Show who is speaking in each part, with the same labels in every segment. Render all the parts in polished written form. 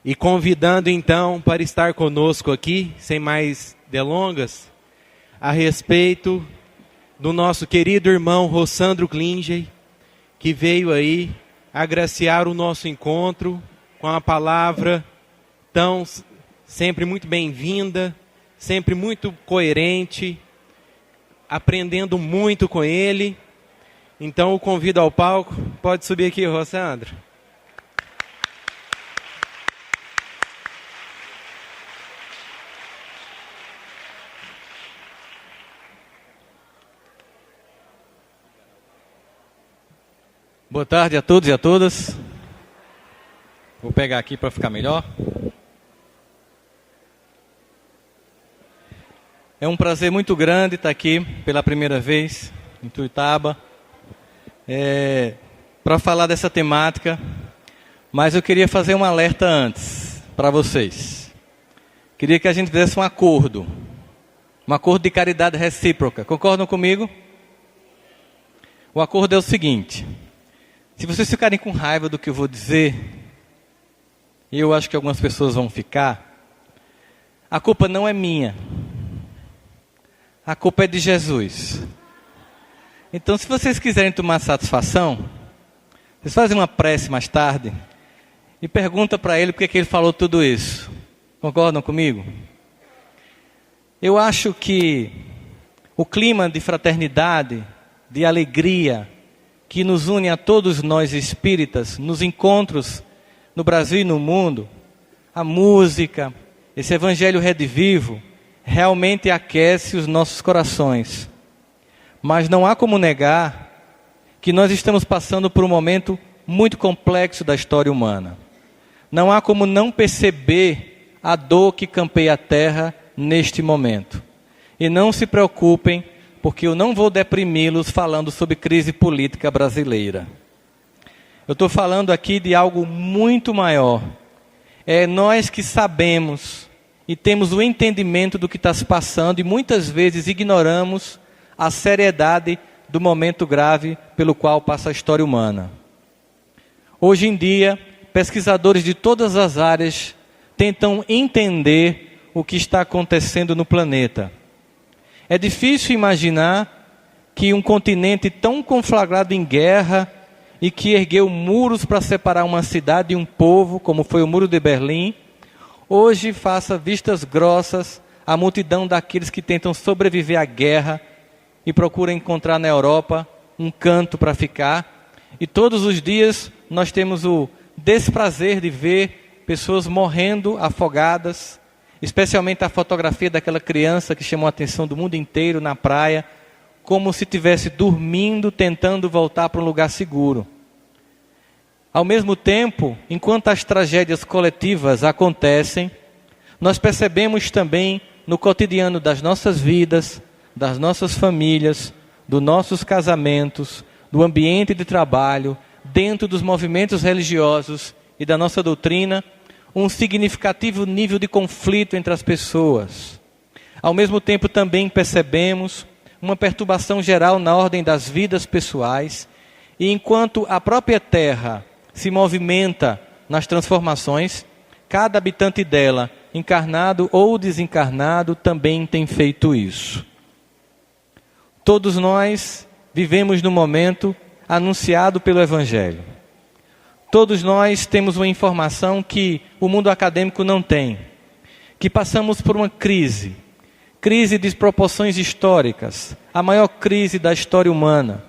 Speaker 1: E convidando então para estar conosco aqui, sem mais delongas, a respeito do nosso querido irmão Rossandro Klinger, que veio aí agraciar o nosso encontro com a palavra tão sempre muito bem-vinda, sempre muito coerente, aprendendo muito com ele. Então o convido ao palco. Pode subir aqui, Rossandro.
Speaker 2: Boa tarde a todos e a todas. Vou pegar aqui para ficar melhor. É um prazer muito grande estar aqui pela primeira vez em Tuiutaba para falar dessa temática, mas eu queria fazer um alerta antes para vocês. Queria que a gente fizesse um acordo de caridade recíproca. Concordam comigo? O acordo é o seguinte: se vocês ficarem com raiva do que eu vou dizer, e eu acho que algumas pessoas vão ficar, a culpa não é minha. A culpa é de Jesus. Então, se vocês quiserem tomar satisfação, vocês fazem uma prece mais tarde e perguntam para ele por que ele falou tudo isso. Concordam comigo? Eu acho que o clima de fraternidade, de alegria, que nos une a todos nós espíritas, nos encontros no Brasil e no mundo, a música, esse evangelho redivivo, realmente aquece os nossos corações. Mas não há como negar que nós estamos passando por um momento muito complexo da história humana. Não há como não perceber a dor que campeia a terra neste momento. E não se preocupem, porque eu não vou deprimi-los falando sobre crise política brasileira. Eu estou falando aqui de algo muito maior. É nós que sabemos e temos o entendimento do que está se passando e muitas vezes ignoramos a seriedade do momento grave pelo qual passa a história humana. Hoje em dia, pesquisadores de todas as áreas tentam entender o que está acontecendo no planeta. É difícil imaginar que um continente tão conflagrado em guerra e que ergueu muros para separar uma cidade e um povo, como foi o Muro de Berlim, hoje faça vistas grossas à multidão daqueles que tentam sobreviver à guerra e procuram encontrar na Europa um canto para ficar. E todos os dias nós temos o desprazer de ver pessoas morrendo afogadas, especialmente a fotografia daquela criança que chamou a atenção do mundo inteiro na praia, como se estivesse dormindo, tentando voltar para um lugar seguro. Ao mesmo tempo, enquanto as tragédias coletivas acontecem, nós percebemos também no cotidiano das nossas vidas, das nossas famílias, dos nossos casamentos, do ambiente de trabalho, dentro dos movimentos religiosos e da nossa doutrina, um significativo nível de conflito entre as pessoas. Ao mesmo tempo também percebemos uma perturbação geral na ordem das vidas pessoais, e enquanto a própria Terra se movimenta nas transformações, cada habitante dela, encarnado ou desencarnado, também tem feito isso. Todos nós vivemos no momento anunciado pelo Evangelho. Todos nós temos uma informação que o mundo acadêmico não tem, que passamos por uma crise de proporções históricas, a maior crise da história humana,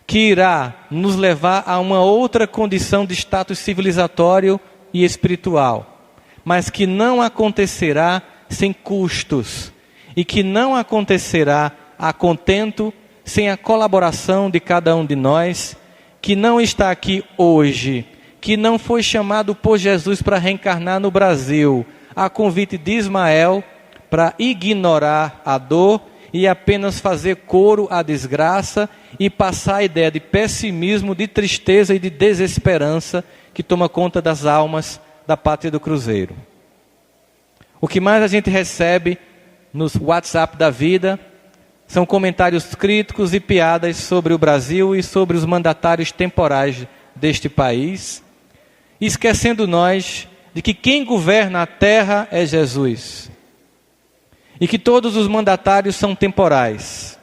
Speaker 2: que irá nos levar a uma outra condição de status civilizatório e espiritual, mas que não acontecerá sem custos, e que não acontecerá a contento sem a colaboração de cada um de nós, que não está aqui hoje, que não foi chamado por Jesus para reencarnar no Brasil, a convite de Ismael, para ignorar a dor e apenas fazer coro à desgraça e passar a ideia de pessimismo, de tristeza e de desesperança que toma conta das almas da pátria do Cruzeiro. O que mais a gente recebe nos WhatsApp da vida são comentários críticos e piadas sobre o Brasil e sobre os mandatários temporais deste país, esquecendo nós de que quem governa a terra é Jesus. E que todos os mandatários são temporais.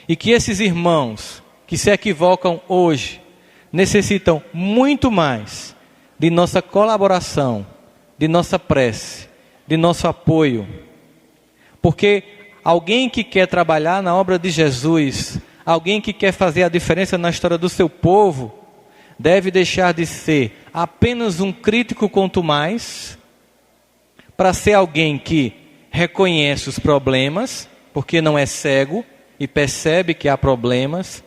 Speaker 2: E que esses irmãos que se equivocam hoje necessitam muito mais de nossa colaboração, de nossa prece, de nosso apoio. Porque alguém que quer trabalhar na obra de Jesus, alguém que quer fazer a diferença na história do seu povo, deve deixar de ser apenas um crítico quanto mais, para ser alguém que reconhece os problemas, porque não é cego e percebe que há problemas,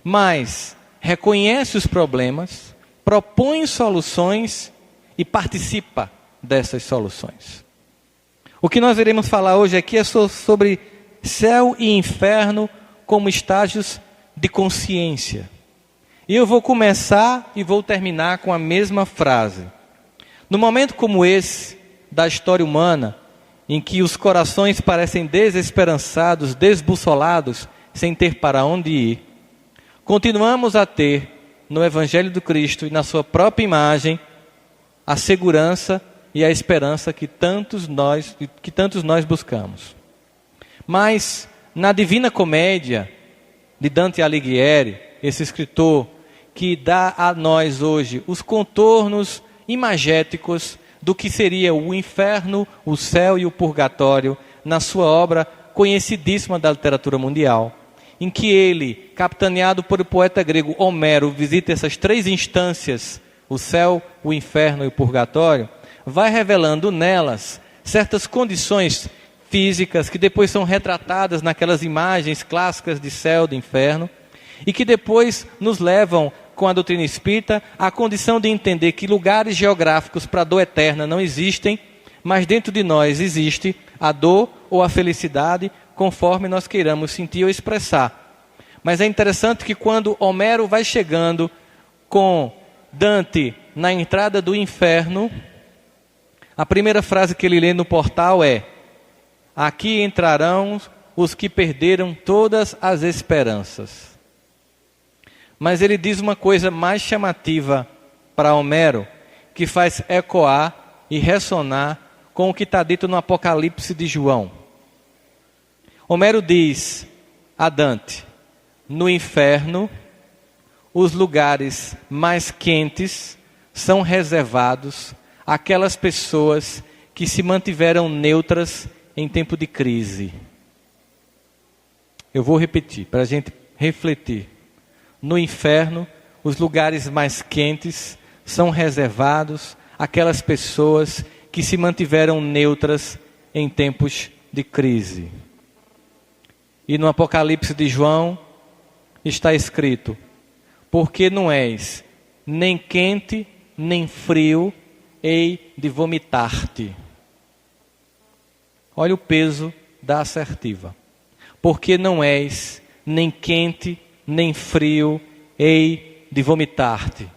Speaker 2: mas reconhece os problemas, propõe soluções e participa dessas soluções. O que nós iremos falar hoje aqui é sobre céu e inferno como estágios de consciência. E eu vou começar e vou terminar com a mesma frase. No momento como esse da história humana, em que os corações parecem desesperançados, desbussolados, sem ter para onde ir, continuamos a ter no Evangelho do Cristo e na sua própria imagem a segurança e a esperança que tantos nós buscamos. Mas na Divina Comédia de Dante Alighieri, esse escritor que dá a nós hoje os contornos imagéticos do que seria o inferno, o céu e o purgatório, na sua obra conhecidíssima da literatura mundial, em que ele, capitaneado por o poeta grego Homero, visita essas três instâncias, o céu, o inferno e o purgatório, vai revelando nelas certas condições físicas que depois são retratadas naquelas imagens clássicas de céu, de inferno, e que depois nos levam, com a doutrina espírita, à condição de entender que lugares geográficos para a dor eterna não existem, mas dentro de nós existe a dor ou a felicidade, conforme nós queiramos sentir ou expressar. Mas é interessante que quando Homero vai chegando com Dante na entrada do inferno, a primeira frase que ele lê no portal é: aqui entrarão os que perderam todas as esperanças. Mas ele diz uma coisa mais chamativa para Homero, que faz ecoar e ressonar com o que está dito no Apocalipse de João. Homero diz a Dante: no inferno, os lugares mais quentes são reservados àquelas pessoas que se mantiveram neutras em tempo de crise. Eu vou repetir, para a gente refletir. No inferno, os lugares mais quentes são reservados àquelas pessoas que se mantiveram neutras em tempos de crise. E no Apocalipse de João está escrito: porque não és nem quente, nem frio, hei de vomitar-te. Olha o peso da assertiva. Porque não és nem quente, nem frio, hei de vomitar-te.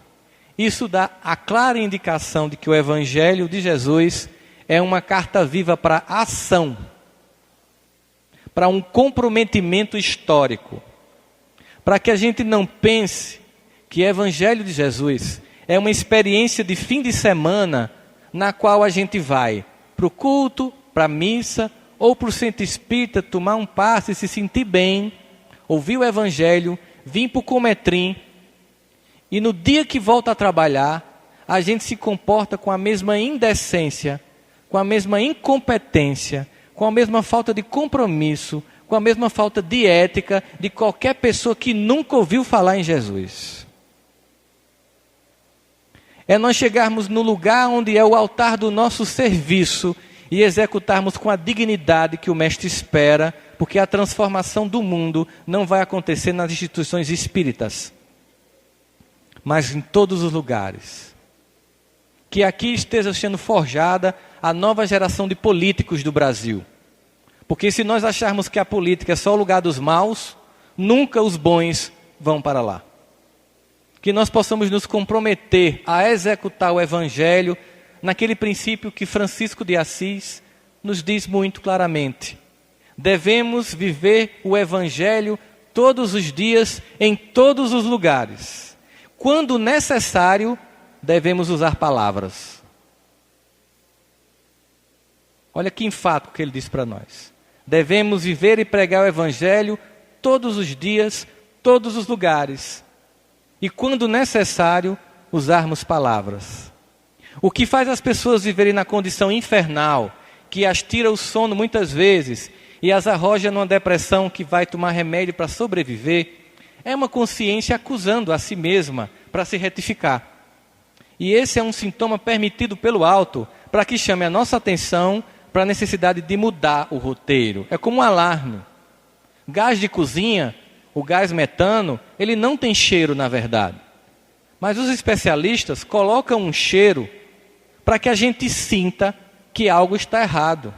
Speaker 2: Isso dá a clara indicação de que o Evangelho de Jesus é uma carta viva para a ação, para um comprometimento histórico, para que a gente não pense que o Evangelho de Jesus é uma experiência de fim de semana na qual a gente vai para o culto, para a missa, ou para o centro espírita tomar um passe e se sentir bem, ouvir o Evangelho, vir para o Cometrim, e no dia que volta a trabalhar, a gente se comporta com a mesma indecência, com a mesma incompetência, com a mesma falta de compromisso, com a mesma falta de ética de qualquer pessoa que nunca ouviu falar em Jesus. É nós chegarmos no lugar onde é o altar do nosso serviço e executarmos com a dignidade que o Mestre espera, porque a transformação do mundo não vai acontecer nas instituições espíritas, mas em todos os lugares. Que aqui esteja sendo forjada a nova geração de políticos do Brasil. Porque se nós acharmos que a política é só o lugar dos maus, nunca os bons vão para lá. Que nós possamos nos comprometer a executar o Evangelho naquele princípio que Francisco de Assis nos diz muito claramente. Devemos viver o Evangelho todos os dias, em todos os lugares. Quando necessário, devemos usar palavras. Olha que enfático que ele diz para nós. Devemos viver e pregar o Evangelho todos os dias, todos os lugares. E quando necessário, usarmos palavras. O que faz as pessoas viverem na condição infernal, que as tira o sono muitas vezes e as arroja numa depressão que vai tomar remédio para sobreviver, é uma consciência acusando a si mesma para se retificar. E esse é um sintoma permitido pelo alto para que chame a nossa atenção para a necessidade de mudar o roteiro. É como um alarme. Gás de cozinha, o gás metano, ele não tem cheiro na verdade. Mas os especialistas colocam um cheiro para que a gente sinta que algo está errado.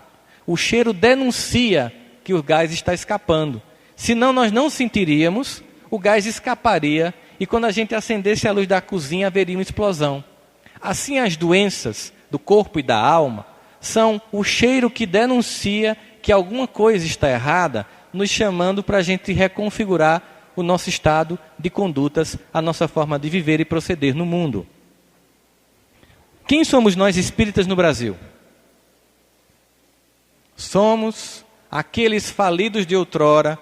Speaker 2: O cheiro denuncia que o gás está escapando. Senão nós não sentiríamos, o gás escaparia e quando a gente acendesse a luz da cozinha haveria uma explosão. Assim as doenças do corpo e da alma são o cheiro que denuncia que alguma coisa está errada, nos chamando para a gente reconfigurar o nosso estado de condutas, a nossa forma de viver e proceder no mundo. Quem somos nós espíritas no Brasil? Somos aqueles falidos de outrora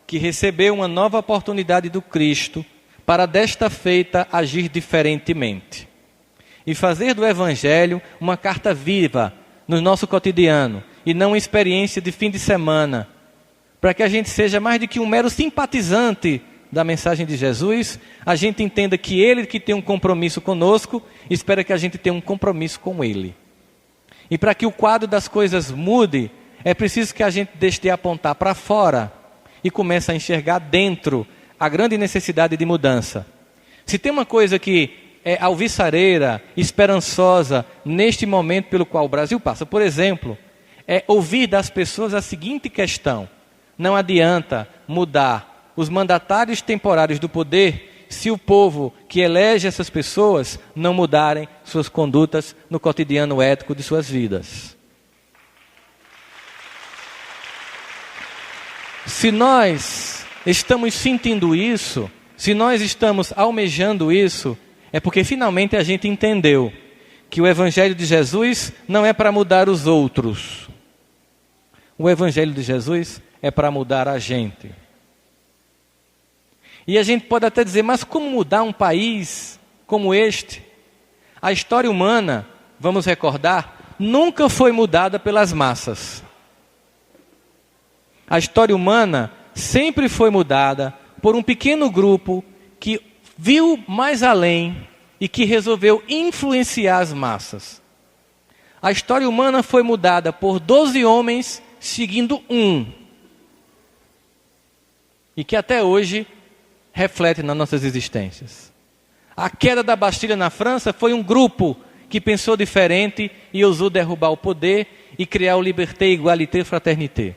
Speaker 2: que recebeu uma nova oportunidade do Cristo para desta feita agir diferentemente e fazer do Evangelho uma carta viva no nosso cotidiano e não uma experiência de fim de semana, para que a gente seja mais do que um mero simpatizante da mensagem de Jesus, a gente entenda que Ele que tem um compromisso conosco, espera que a gente tenha um compromisso com Ele. E para que o quadro das coisas mude, é preciso que a gente deixe de apontar para fora e comece a enxergar dentro a grande necessidade de mudança. Se tem uma coisa que é alvissareira, esperançosa, neste momento pelo qual o Brasil passa, por exemplo, é ouvir das pessoas a seguinte questão: não adianta mudar os mandatários temporários do poder se o povo que elege essas pessoas não mudarem suas condutas no cotidiano ético de suas vidas. Se nós estamos sentindo isso, se nós estamos almejando isso, é porque finalmente a gente entendeu que o Evangelho de Jesus não é para mudar os outros. O Evangelho de Jesus é para mudar a gente. E a gente pode até dizer, mas como mudar um país como este? A história humana, vamos recordar, nunca foi mudada pelas massas. A história humana sempre foi mudada por um pequeno grupo que viu mais além e que resolveu influenciar as massas. A história humana foi mudada por 12 homens seguindo um. E que até hoje reflete nas nossas existências. A queda da Bastilha na França foi um grupo que pensou diferente e ousou derrubar o poder e criar o liberté, égalité, fraternité.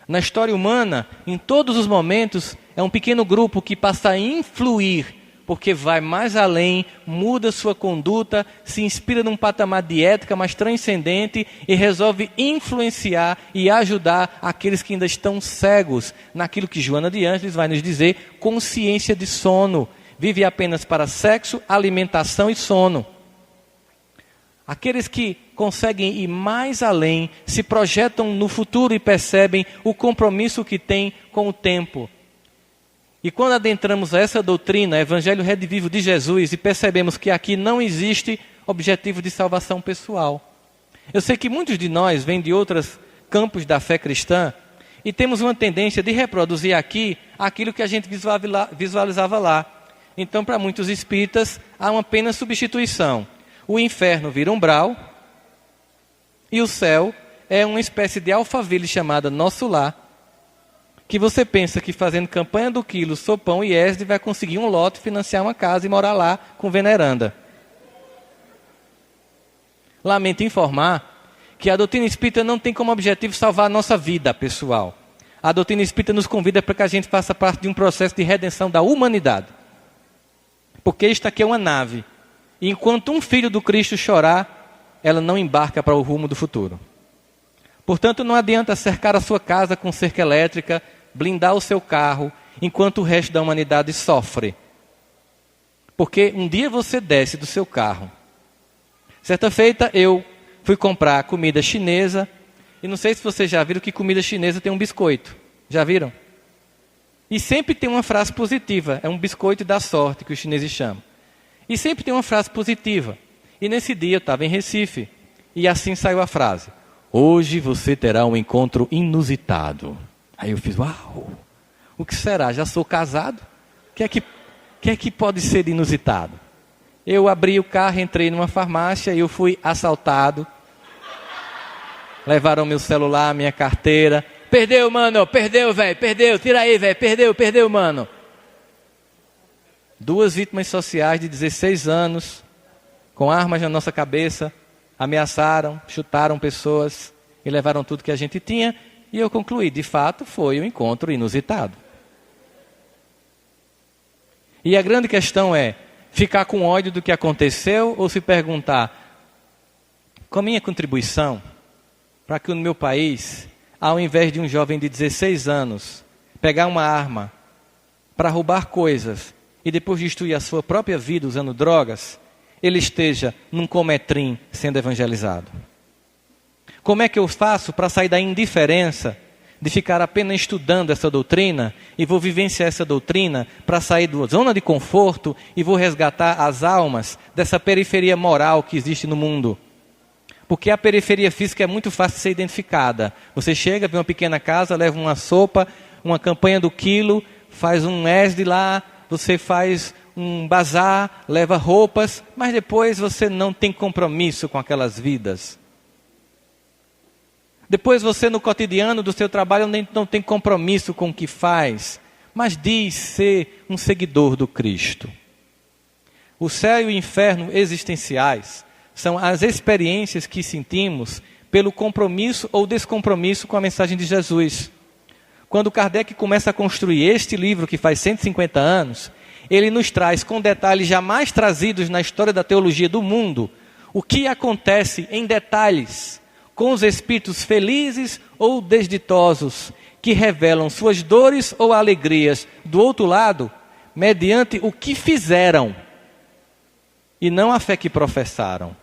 Speaker 2: Na história humana, em todos os momentos, é um pequeno grupo que passa a influir, porque vai mais além, muda sua conduta, se inspira num patamar de ética mais transcendente e resolve influenciar e ajudar aqueles que ainda estão cegos naquilo que Joana de Ângeles vai nos dizer, consciência de sono. Vive apenas para sexo, alimentação e sono. Aqueles que conseguem ir mais além, se projetam no futuro e percebem o compromisso que têm com o tempo. E quando adentramos a essa doutrina, Evangelho Redivivo de Jesus, e percebemos que aqui não existe objetivo de salvação pessoal. Eu sei que muitos de nós vêm de outros campos da fé cristã e temos uma tendência de reproduzir aqui aquilo que a gente visualizava lá. Então, para muitos espíritas, há uma apenas substituição. O inferno vira umbral e o céu é uma espécie de alfaville chamada Nosso Lar, que você pensa que fazendo campanha do quilo, sopão e esde vai conseguir um lote, financiar uma casa e morar lá com veneranda. Lamento informar que a doutrina espírita não tem como objetivo salvar a nossa vida pessoal. A doutrina espírita nos convida para que a gente faça parte de um processo de redenção da humanidade. Porque isto aqui é uma nave. E enquanto um filho do Cristo chorar, ela não embarca para o rumo do futuro. Portanto, não adianta cercar a sua casa com cerca elétrica, blindar o seu carro, enquanto o resto da humanidade sofre. Porque um dia você desce do seu carro. Certa feita, eu fui comprar comida chinesa E não sei se vocês já viram que comida chinesa tem um biscoito. Já viram? E sempre tem uma frase positiva. É um biscoito da sorte que os chineses chamam. E sempre tem uma frase positiva. E nesse dia eu estava em Recife. E assim saiu a frase: hoje você terá um encontro inusitado. Aí eu fiz, uau, o que será? Já sou casado? O que é que pode ser inusitado? Eu abri o carro, entrei numa farmácia e eu fui assaltado. Levaram meu celular, minha carteira. Perdeu, mano, perdeu, velho, perdeu. Tira aí, velho, perdeu, mano. 2 vítimas sociais de 16 anos, com armas na nossa cabeça, ameaçaram, chutaram pessoas e levaram tudo que a gente tinha. E eu concluí, de fato, foi um encontro inusitado. E a grande questão é, ficar com ódio do que aconteceu ou se perguntar, com a minha contribuição, para que no meu país, ao invés de um jovem de 16 anos pegar uma arma para roubar coisas e depois destruir a sua própria vida usando drogas, ele esteja num cometrim sendo evangelizado? Como é que eu faço para sair da indiferença de ficar apenas estudando essa doutrina e vou vivenciar essa doutrina para sair da zona de conforto e vou resgatar as almas dessa periferia moral que existe no mundo? Porque a periferia física é muito fácil de ser identificada. Você chega, vê uma pequena casa, leva uma sopa, uma campanha do quilo, faz um ESD lá, você faz um bazar, leva roupas, mas depois você não tem compromisso com aquelas vidas. Depois você no cotidiano do seu trabalho não tem compromisso com o que faz, mas diz ser um seguidor do Cristo. O céu e o inferno existenciais são as experiências que sentimos pelo compromisso ou descompromisso com a mensagem de Jesus. Quando Kardec começa a construir este livro, que faz 150 anos, ele nos traz com detalhes jamais trazidos na história da teologia do mundo, o que acontece em detalhes com os espíritos felizes ou desditosos, que revelam suas dores ou alegrias do outro lado, mediante o que fizeram, e não a fé que professaram.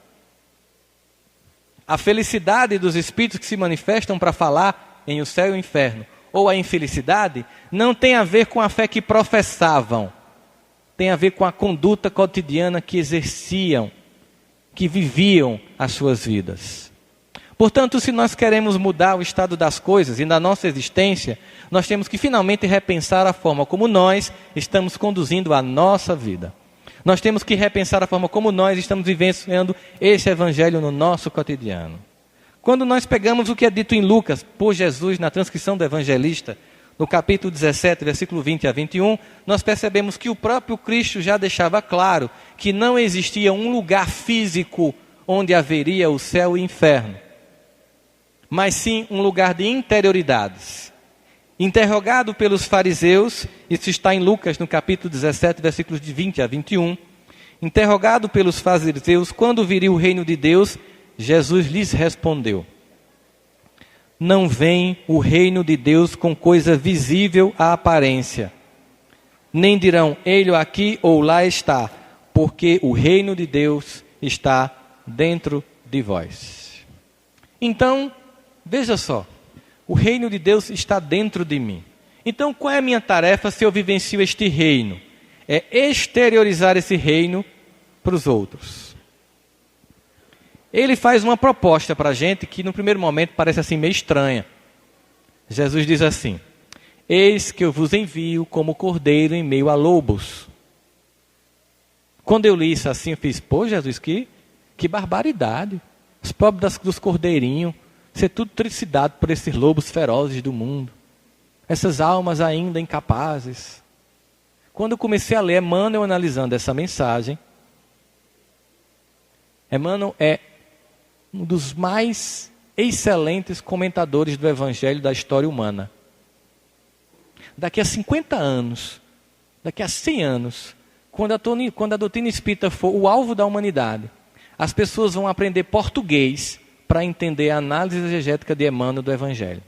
Speaker 2: A felicidade dos espíritos que se manifestam para falar em o céu e o inferno, ou a infelicidade, não tem a ver com a fé que professavam, tem a ver com a conduta cotidiana que exerciam, que viviam as suas vidas. Portanto, se nós queremos mudar o estado das coisas e da nossa existência, nós temos que finalmente repensar a forma como nós estamos conduzindo a nossa vida. Nós temos que repensar a forma como nós estamos vivenciando esse evangelho no nosso cotidiano. Quando nós pegamos o que é dito em Lucas por Jesus na transcrição do evangelista, no capítulo 17, versículo 20 a 21, nós percebemos que o próprio Cristo já deixava claro que não existia um lugar físico onde haveria o céu e o inferno, mas sim um lugar de interioridades. Interrogado pelos fariseus, isso está em Lucas, no capítulo 17, versículos de 20 a 21, interrogado pelos fariseus, quando viria o reino de Deus, Jesus lhes respondeu: não vem o reino de Deus com coisa visível à aparência, nem dirão, ele aqui ou lá está, porque o reino de Deus está dentro de vós. Então, veja só, o reino de Deus está dentro de mim. Então, qual é a minha tarefa se eu vivencio este reino? É exteriorizar esse reino para os outros. Ele faz uma proposta para a gente que no primeiro momento parece assim meio estranha. Jesus diz assim: eis que eu vos envio como cordeiro em meio a lobos. Quando eu li isso assim, eu fiz, pô Jesus, que barbaridade. Os pobres dos cordeirinhos, ser tudo trucidado por esses lobos ferozes do mundo. Essas almas ainda incapazes. Quando eu comecei a ler Emmanuel analisando essa mensagem, Emmanuel é um dos mais excelentes comentadores do Evangelho da história humana. Daqui a 50 anos, daqui a 100 anos, quando a doutrina espírita for o alvo da humanidade, as pessoas vão aprender português para entender a análise exegética de Emmanuel do Evangelho.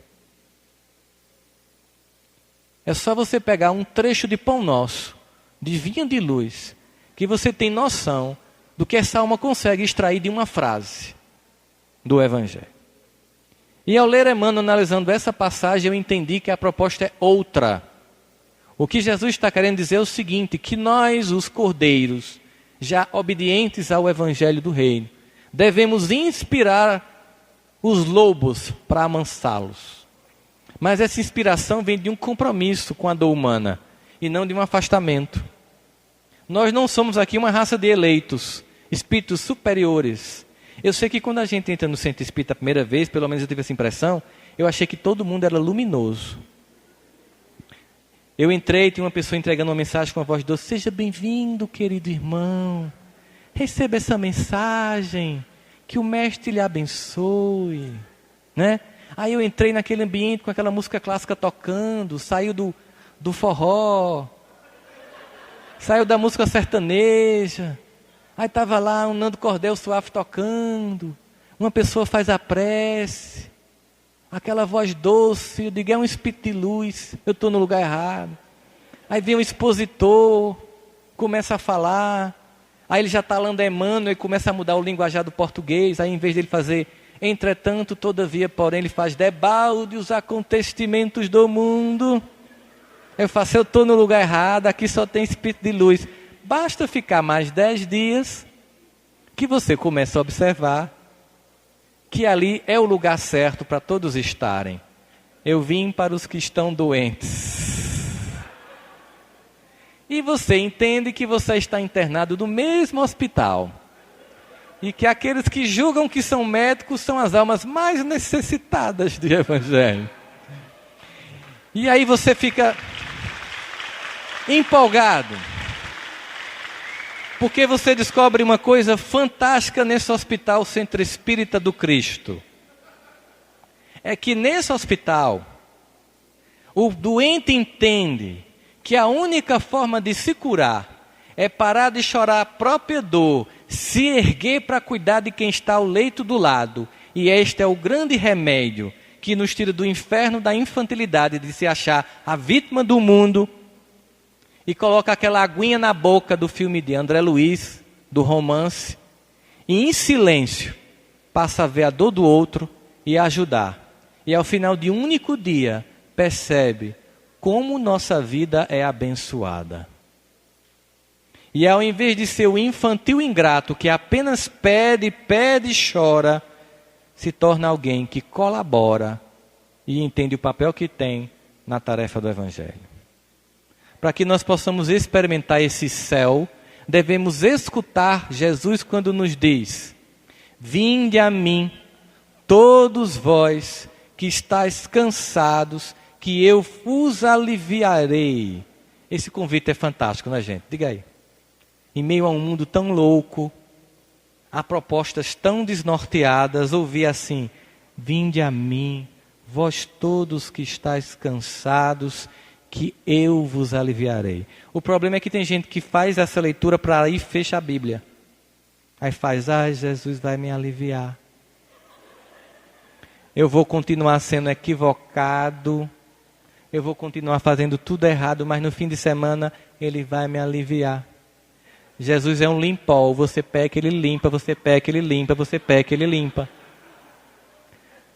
Speaker 2: É só você pegar um trecho de Pão Nosso, de Vinha de Luz, que você tem noção do que essa alma consegue extrair de uma frase do Evangelho. E ao ler Emmanuel analisando essa passagem, eu entendi que a proposta é outra. O que Jesus está querendo dizer é o seguinte, que nós, os cordeiros, já obedientes ao Evangelho do Reino, devemos inspirar os lobos para amansá-los. Mas essa inspiração vem de um compromisso com a dor humana e não de um afastamento. Nós não somos aqui uma raça de eleitos, espíritos superiores. Eu sei que quando a gente entra no centro espírita a primeira vez, pelo menos eu tive essa impressão, eu achei que todo mundo era luminoso. Eu entrei, tinha uma pessoa entregando uma mensagem com a voz doce: seja bem-vindo, querido irmão. Receba essa mensagem, que o mestre lhe abençoe. Né? Aí eu entrei naquele ambiente com aquela música clássica tocando, saiu do forró, saiu da música sertaneja. Aí estava lá um Nando Cordel suave tocando, uma pessoa faz a prece, aquela voz doce, eu digo, é um espírito de luz, eu estou no lugar errado. Aí vem um expositor, começa a falar, aí ele já está lendo Emmanuel e começa a mudar o linguajar do português, aí em vez dele fazer, entretanto, todavia, porém, ele faz debalde os acontecimentos do mundo. Eu faço, eu estou no lugar errado, aqui só tem espírito de luz. Basta ficar mais 10 dias que você começa a observar que ali é o lugar certo para todos estarem. Eu vim para os que estão doentes. E você entende que você está internado no mesmo hospital. E que aqueles que julgam que são médicos são as almas mais necessitadas do Evangelho. E aí você fica empolgado. Porque você descobre uma coisa fantástica nesse hospital Centro Espírita do Cristo. É que nesse hospital, o doente entende que a única forma de se curar é parar de chorar a própria dor, se erguer para cuidar de quem está ao leito do lado. E este é o grande remédio que nos tira do inferno da infantilidade de se achar a vítima do mundo, e coloca aquela aguinha na boca do filme de André Luiz, do romance, e em silêncio passa a ver a dor do outro e a ajudar. E ao final de um único dia, percebe como nossa vida é abençoada. E ao invés de ser o infantil ingrato que apenas pede, pede e chora, se torna alguém que colabora e entende o papel que tem na tarefa do Evangelho. Para que nós possamos experimentar esse céu, devemos escutar Jesus quando nos diz: vinde a mim, todos vós que estáis cansados, que eu vos aliviarei. Esse convite é fantástico, né, gente? Diga aí. Em meio a um mundo tão louco, a propostas tão desnorteadas, ouvir assim: vinde a mim, vós todos que estáis cansados, que eu vos aliviarei. O problema é que tem gente que faz essa leitura para aí fecha a Bíblia. Aí faz, Jesus vai me aliviar. Eu vou continuar sendo equivocado. Eu vou continuar fazendo tudo errado, mas no fim de semana Ele vai me aliviar. Jesus é um limpol. Você peca, Ele limpa. Você peca, Ele limpa. Você peca, Ele limpa.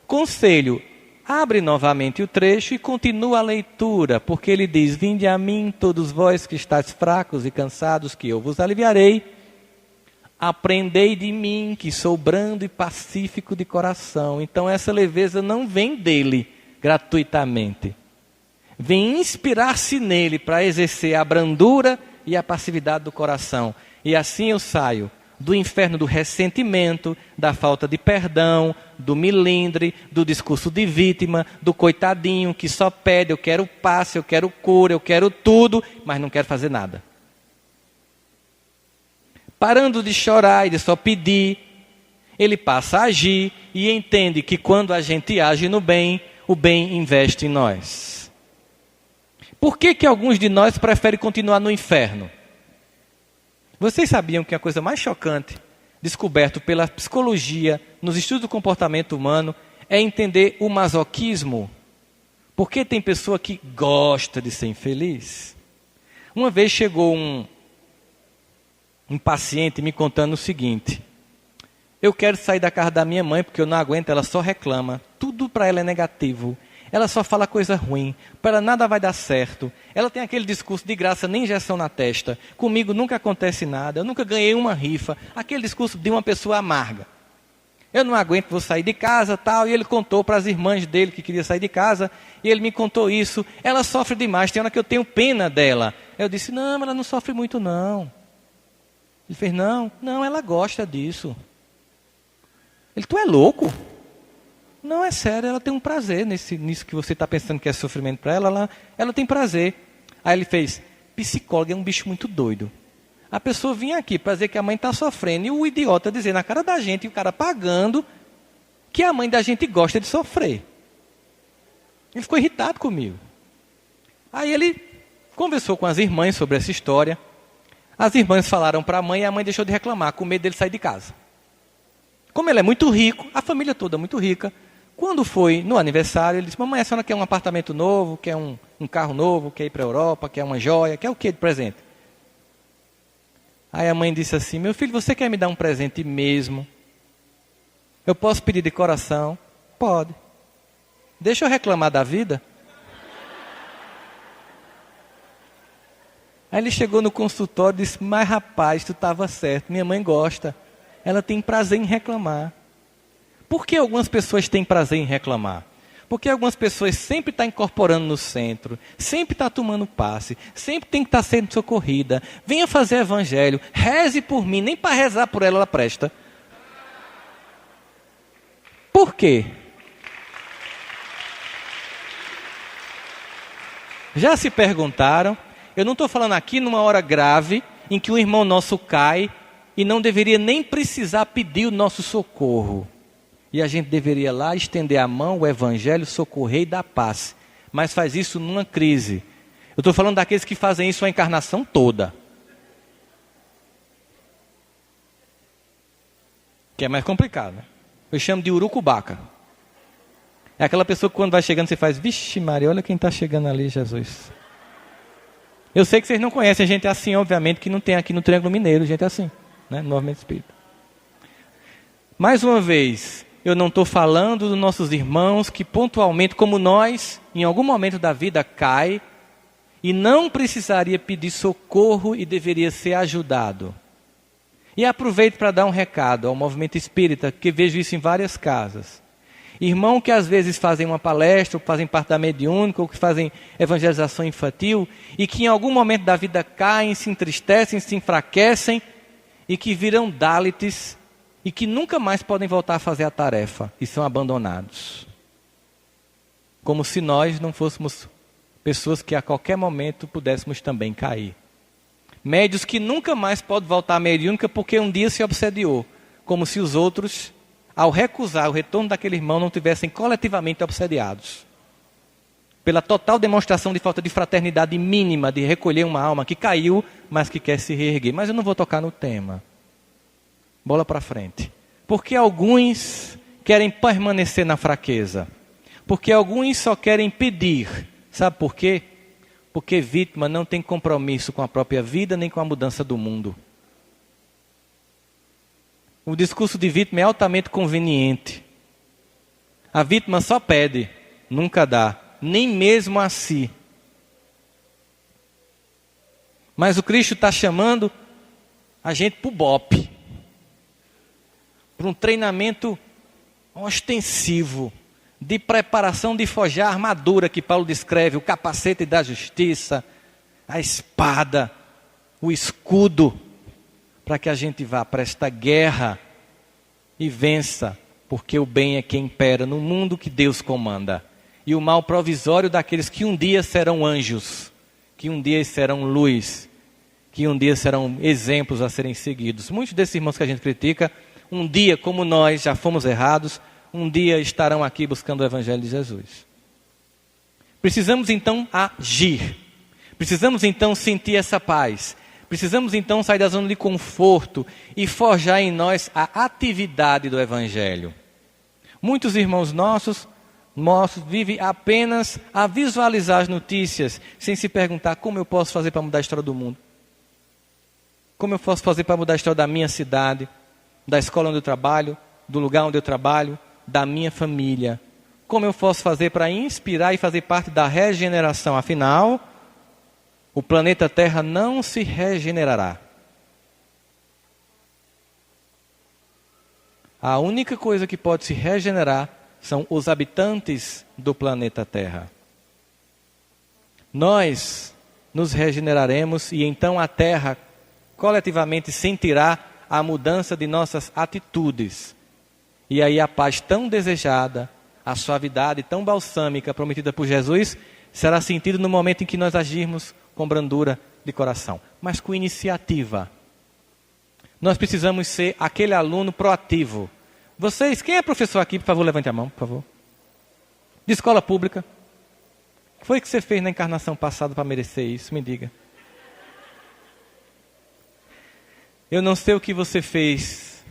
Speaker 2: Conselho: abre novamente o trecho e continua a leitura, porque ele diz: vinde a mim todos vós que estáis fracos e cansados, que eu vos aliviarei. Aprendei de mim, que sou brando e pacífico de coração. Então essa leveza não vem dele gratuitamente. Vem inspirar-se nele para exercer a brandura e a passividade do coração. E assim eu saio do inferno do ressentimento, da falta de perdão, do milindre, do discurso de vítima, do coitadinho que só pede: eu quero passe, eu quero cura, eu quero tudo, mas não quero fazer nada. Parando de chorar e de só pedir, ele passa a agir e entende que quando a gente age no bem, o bem investe em nós. Por que alguns de nós preferem continuar no inferno? Vocês sabiam que a coisa mais chocante, descoberto pela psicologia, nos estudos do comportamento humano, é entender o masoquismo? Porque tem pessoa que gosta de ser infeliz. Uma vez chegou um paciente me contando o seguinte: eu quero sair da casa da minha mãe porque eu não aguento, ela só reclama. tudo para ela é negativo. Ela só fala coisa ruim, para ela nada vai dar certo. Ela tem aquele discurso de graça, nem injeção na testa. Comigo nunca acontece nada, eu nunca ganhei uma rifa. Aquele discurso de uma pessoa amarga. Eu não aguento, vou sair de casa, tal. E ele contou para as irmãs dele que queria sair de casa. E ele me contou isso. Ela sofre demais, tem hora que eu tenho pena dela. Eu disse, não, ela não sofre muito não. Ele fez, não, ela gosta disso. Ele, tu é louco? Não, é sério, ela tem um prazer nisso que você está pensando que é sofrimento para ela, ela tem prazer. Aí ele fez, psicólogo é um bicho muito doido. A pessoa vinha aqui para dizer que a mãe está sofrendo, e o idiota dizer na cara da gente, e o cara pagando, que a mãe da gente gosta de sofrer. Ele ficou irritado comigo. Aí ele conversou com as irmãs sobre essa história. As irmãs falaram para a mãe e a mãe deixou de reclamar, com medo dele sair de casa. Como ele é muito rico, a família toda é muito rica, quando foi no aniversário, ele disse, mamãe, a senhora quer um apartamento novo, quer um carro novo, quer ir para a Europa, quer uma joia, quer o que de presente? Aí a mãe disse assim, meu filho, você quer me dar um presente mesmo? Eu posso pedir de coração? Pode. Deixa eu reclamar da vida? Aí ele chegou no consultório e disse, mas rapaz, tu estava certo, minha mãe gosta. Ela tem prazer em reclamar. Por que algumas pessoas têm prazer em reclamar? Porque algumas pessoas sempre estão incorporando no centro, sempre estão tomando passe, sempre tem que estar sendo socorrida. Venha fazer evangelho, reze por mim, nem para rezar por ela presta. Por quê? Já se perguntaram? Eu não estou falando aqui numa hora grave, em que um irmão nosso cai, e não deveria nem precisar pedir o nosso socorro. E a gente deveria lá estender a mão, o evangelho, socorrer e dar paz. Mas faz isso numa crise. Eu estou falando daqueles que fazem isso a encarnação toda. Que é mais complicado, né? Eu chamo de urucubaca. É aquela pessoa que quando vai chegando você faz, vixe Maria, olha quem está chegando ali, Jesus. Eu sei que vocês não conhecem gente assim, obviamente, que não tem aqui no Triângulo Mineiro, gente assim, né? No Movimento Espírita. Mais uma vez, eu não estou falando dos nossos irmãos que pontualmente, como nós, em algum momento da vida cai e não precisaria pedir socorro e deveria ser ajudado. E aproveito para dar um recado ao movimento espírita, que vejo isso em várias casas. Irmão que às vezes fazem uma palestra, ou que fazem parte da mediúnica, ou que fazem evangelização infantil, e que em algum momento da vida caem, se entristecem, se enfraquecem, e que viram Dalites, e que nunca mais podem voltar a fazer a tarefa, e são abandonados. Como se nós não fôssemos pessoas que a qualquer momento pudéssemos também cair. Médios que nunca mais podem voltar à mediúnica porque um dia se obsediou, como se os outros, ao recusar o retorno daquele irmão, não tivessem coletivamente obsediados. Pela total demonstração de falta de fraternidade mínima, de recolher uma alma que caiu, mas que quer se reerguer. Mas eu não vou tocar no tema. Bola para frente. Porque alguns querem permanecer na fraqueza. Porque alguns só querem pedir. Sabe por quê? Porque vítima não tem compromisso com a própria vida, nem com a mudança do mundo. O discurso de vítima é altamente conveniente. A vítima só pede, nunca dá, nem mesmo a si. Mas o Cristo está chamando a gente para o BOPE, para um treinamento ostensivo, de preparação de forjar a armadura que Paulo descreve, o capacete da justiça, a espada, o escudo, para que a gente vá para esta guerra e vença, porque o bem é quem impera no mundo que Deus comanda. E o mal provisório daqueles que um dia serão anjos, que um dia serão luz, que um dia serão exemplos a serem seguidos. Muitos desses irmãos que a gente critica, um dia, como nós já fomos errados, um dia estarão aqui buscando o Evangelho de Jesus. Precisamos então agir. Precisamos então sentir essa paz. Precisamos então sair da zona de conforto e forjar em nós a atividade do Evangelho. Muitos irmãos nossos vivem apenas a visualizar as notícias, sem se perguntar como eu posso fazer para mudar a história do mundo. Como eu posso fazer para mudar a história da minha cidade, da escola onde eu trabalho, do lugar onde eu trabalho, da minha família. como eu posso fazer para inspirar e fazer parte da regeneração. Afinal, o planeta Terra não se regenerará. A única coisa que pode se regenerar são os habitantes do planeta Terra. Nós nos regeneraremos e então a Terra coletivamente sentirá a mudança de nossas atitudes. E aí a paz tão desejada, a suavidade tão balsâmica prometida por Jesus, será sentida no momento em que nós agirmos com brandura de coração, mas com iniciativa. Nós precisamos ser aquele aluno proativo. Vocês, quem é professor aqui, por favor, levante a mão, por favor. De escola pública. O que foi que você fez na encarnação passada para merecer isso? Me diga. Eu não sei o que você fez,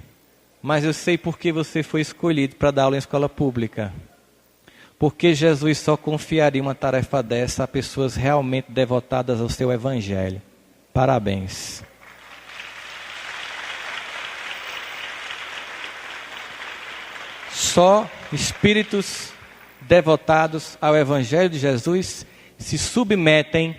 Speaker 2: mas eu sei por que você foi escolhido para dar aula em escola pública. Porque Jesus só confiaria uma tarefa dessa a pessoas realmente devotadas ao seu evangelho. Parabéns. Só espíritos devotados ao evangelho de Jesus se submetem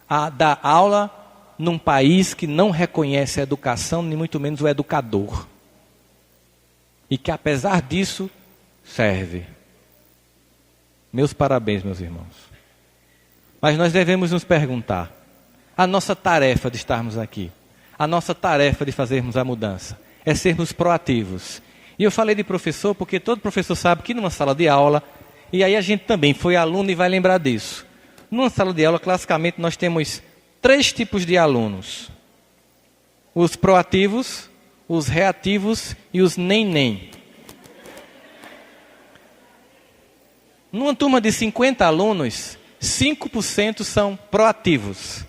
Speaker 2: a dar aula num país que não reconhece a educação, nem muito menos o educador. E que apesar disso, serve. Meus parabéns, meus irmãos. Mas nós devemos nos perguntar, a nossa tarefa de estarmos aqui, a nossa tarefa de fazermos a mudança, é sermos proativos. E eu falei de professor porque todo professor sabe que numa sala de aula, e aí a gente também foi aluno e vai lembrar disso. Numa sala de aula, classicamente, nós temos 3 tipos de alunos. Os proativos, os reativos e os nem-nem. Numa turma de 50 alunos, 5% são proativos.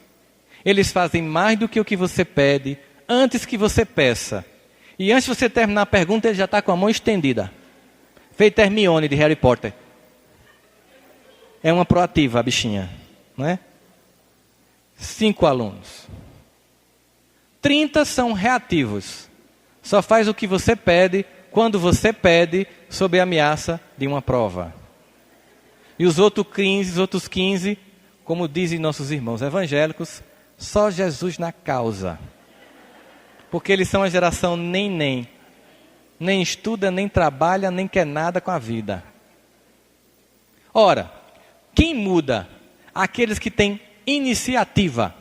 Speaker 2: Eles fazem mais do que o que você pede, antes que você peça. E antes de você terminar a pergunta, ele já está com a mão estendida. Feito Hermione de Harry Potter. É uma proativa a bichinha, não é? 5 alunos. 30 são reativos. Só faz o que você pede, quando você pede, sob a ameaça de uma prova. E os outros 15, como dizem nossos irmãos evangélicos, só Jesus na causa. Porque eles são a geração nem. Nem estuda, nem trabalha, nem quer nada com a vida. Ora, quem muda? Aqueles que têm iniciativa.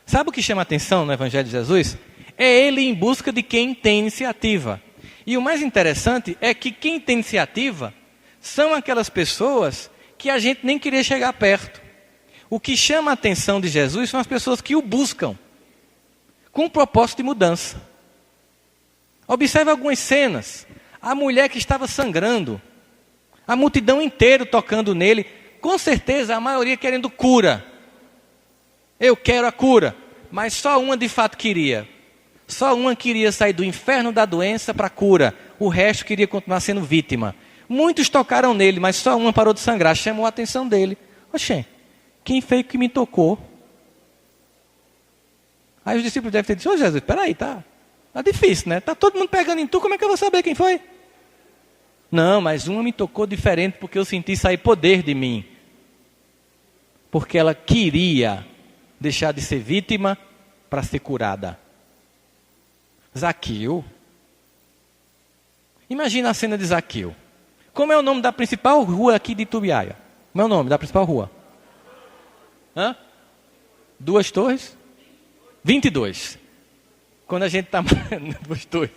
Speaker 2: Sabe o que chama a atenção no Evangelho de Jesus? É ele em busca de quem tem iniciativa. E o mais interessante é que quem tem iniciativa são aquelas pessoas que a gente nem queria chegar perto. O que chama a atenção de Jesus são as pessoas que o buscam, com o propósito de mudança. Observe algumas cenas. A mulher que estava sangrando, a multidão inteira tocando nele, com certeza a maioria querendo cura. Eu quero a cura, mas só uma de fato queria. Só uma queria sair do inferno da doença para a cura. O resto queria continuar sendo vítima. Muitos tocaram nele, mas só uma parou de sangrar. Chamou a atenção dele. Oxê, quem foi que me tocou? Aí os discípulos devem ter dito, Jesus, espera aí, tá difícil, né? Tá todo mundo pegando em tu, como é que eu vou saber quem foi? Não, mas uma me tocou diferente porque eu senti sair poder de mim. Porque ela queria deixar de ser vítima para ser curada. Zaqueu. Imagina a cena de Zaqueu. Como é o nome da principal rua aqui de Itubiaia? Como é o nome da principal rua? 2 torres? 22. Quando a gente está... 2 torres.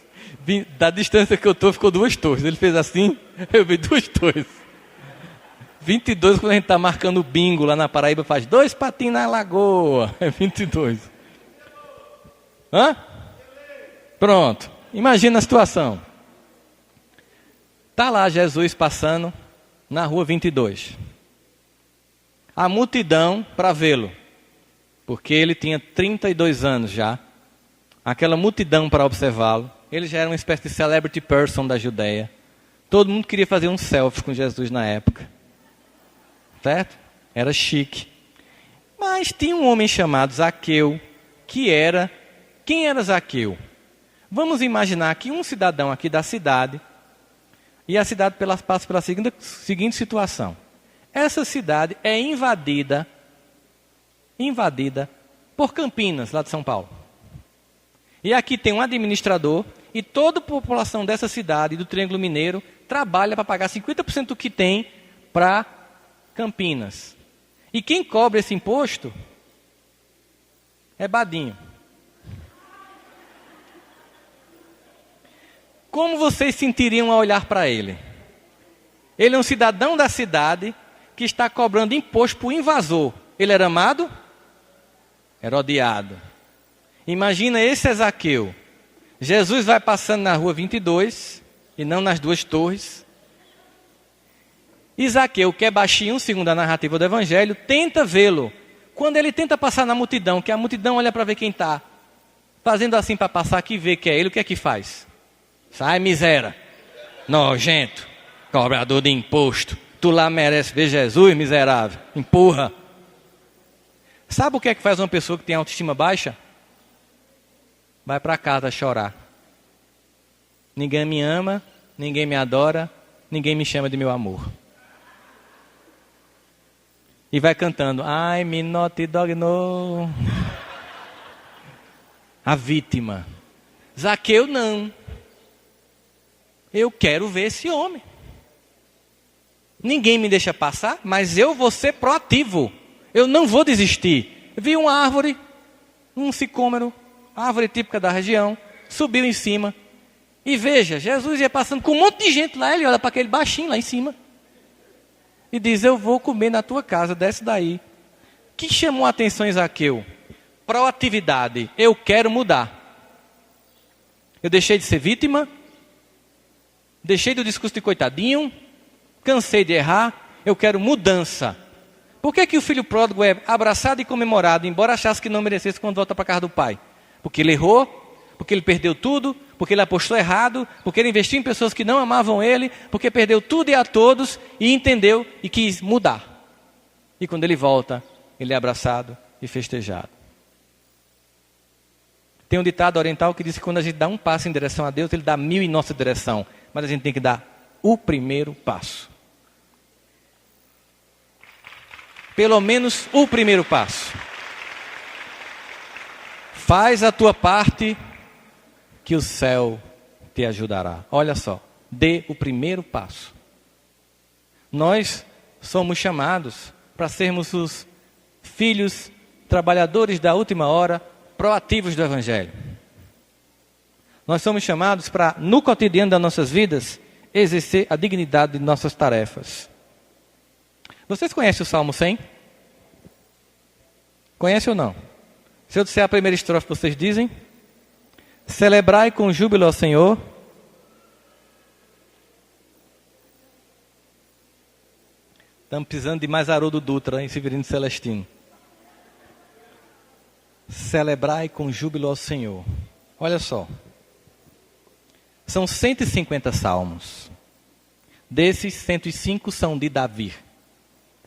Speaker 2: Da distância que eu estou, ficou 2 torres. Ele fez assim, eu vi 2 torres. 22, quando a gente está marcando o bingo lá na Paraíba, faz 2 patins na lagoa. É 22. Pronto. Imagina a situação. Está lá Jesus passando na rua 22. A multidão para vê-lo. Porque ele tinha 32 anos já. Aquela multidão para observá-lo. Ele já era uma espécie de celebrity person da Judeia. Todo mundo queria fazer um selfie com Jesus na época. Certo? Era chique. Mas tinha um homem chamado Zaqueu, que era... Quem era Zaqueu? Vamos imaginar que um cidadão aqui da cidade E a cidade passa pela seguinte situação. Essa cidade é invadida por Campinas, lá de São Paulo. E aqui tem um administrador e toda a população dessa cidade, do Triângulo Mineiro, trabalha para pagar 50% do que tem para Campinas. E quem cobra esse imposto é Badinho. Como vocês sentiriam ao olhar para ele? Ele é um cidadão da cidade que está cobrando imposto para o invasor. Ele era amado? Era odiado. Imagina esse Zaqueu. Jesus vai passando na rua 22, e não nas duas torres. E Zaqueu, que é baixinho, segundo a narrativa do Evangelho, tenta vê-lo. Quando ele tenta passar na multidão, que a multidão olha para ver quem está fazendo assim para passar, que vê que é ele, o que é que faz? Sai, miséria, nojento, cobrador de imposto. Tu lá merece ver Jesus, miserável. Empurra. Sabe o que é que faz uma pessoa que tem autoestima baixa? Vai para casa chorar. Ninguém me ama, ninguém me adora, ninguém me chama de meu amor. E vai cantando, ai, me not dog no. A vítima. Zaqueu não. Eu quero ver esse homem. Ninguém me deixa passar, mas eu vou ser proativo. Eu não vou desistir. Vi uma árvore, um sicômoro, árvore típica da região, subiu em cima. E veja, Jesus ia passando com um monte de gente lá, ele olha para aquele baixinho lá em cima. E diz, eu vou comer na tua casa, desce daí. O que chamou a atenção em Zaqueu? Proatividade. Eu quero mudar. Eu deixei de ser vítima. Deixei do discurso de coitadinho. Cansei de errar. Eu quero mudança. Por que o filho pródigo é abraçado e comemorado, embora achasse que não merecesse quando volta para a casa do pai? Porque ele errou, porque ele perdeu tudo, porque ele apostou errado, porque ele investiu em pessoas que não amavam ele, porque perdeu tudo e a todos e entendeu e quis mudar. E quando ele volta, ele é abraçado e festejado. Tem um ditado oriental que diz que quando a gente dá um passo em direção a Deus, ele dá 1000 em nossa direção. Mas a gente tem que dar o primeiro passo. Pelo menos o primeiro passo. Faz a tua parte, que o céu te ajudará. Olha só, dê o primeiro passo. Nós somos chamados para sermos os filhos trabalhadores da última hora, proativos do Evangelho. Nós somos chamados para, no cotidiano das nossas vidas, exercer a dignidade de nossas tarefas. Vocês conhecem o Salmo 100? Conhece ou não? Se eu disser a primeira estrofe, vocês dizem? Celebrai com júbilo ao Senhor. Estamos precisando de mais Haroldo Dutra em Severino Celestino. Celebrai com júbilo ao Senhor. Olha só. São 150 salmos. Desses, 105 são de Davi.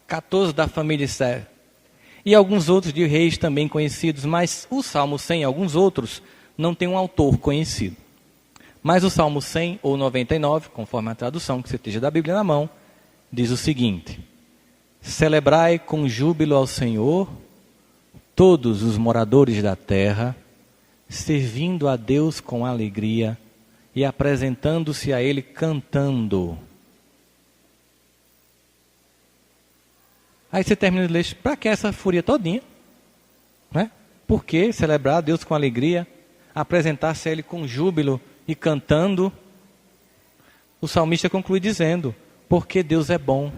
Speaker 2: 14 da família Sé. E alguns outros de reis também conhecidos. Mas o Salmo 100 e alguns outros não tem um autor conhecido. Mas o Salmo 100 ou 99, conforme a tradução que você esteja da Bíblia na mão, diz o seguinte: celebrai com júbilo ao Senhor todos os moradores da terra, servindo a Deus com alegria e apresentando-se a Ele cantando. Aí você termina de ler, para que essa fúria todinha? Né? Por que celebrar a Deus com alegria, apresentar-se a Ele com júbilo e cantando? O salmista conclui dizendo, porque Deus é bom,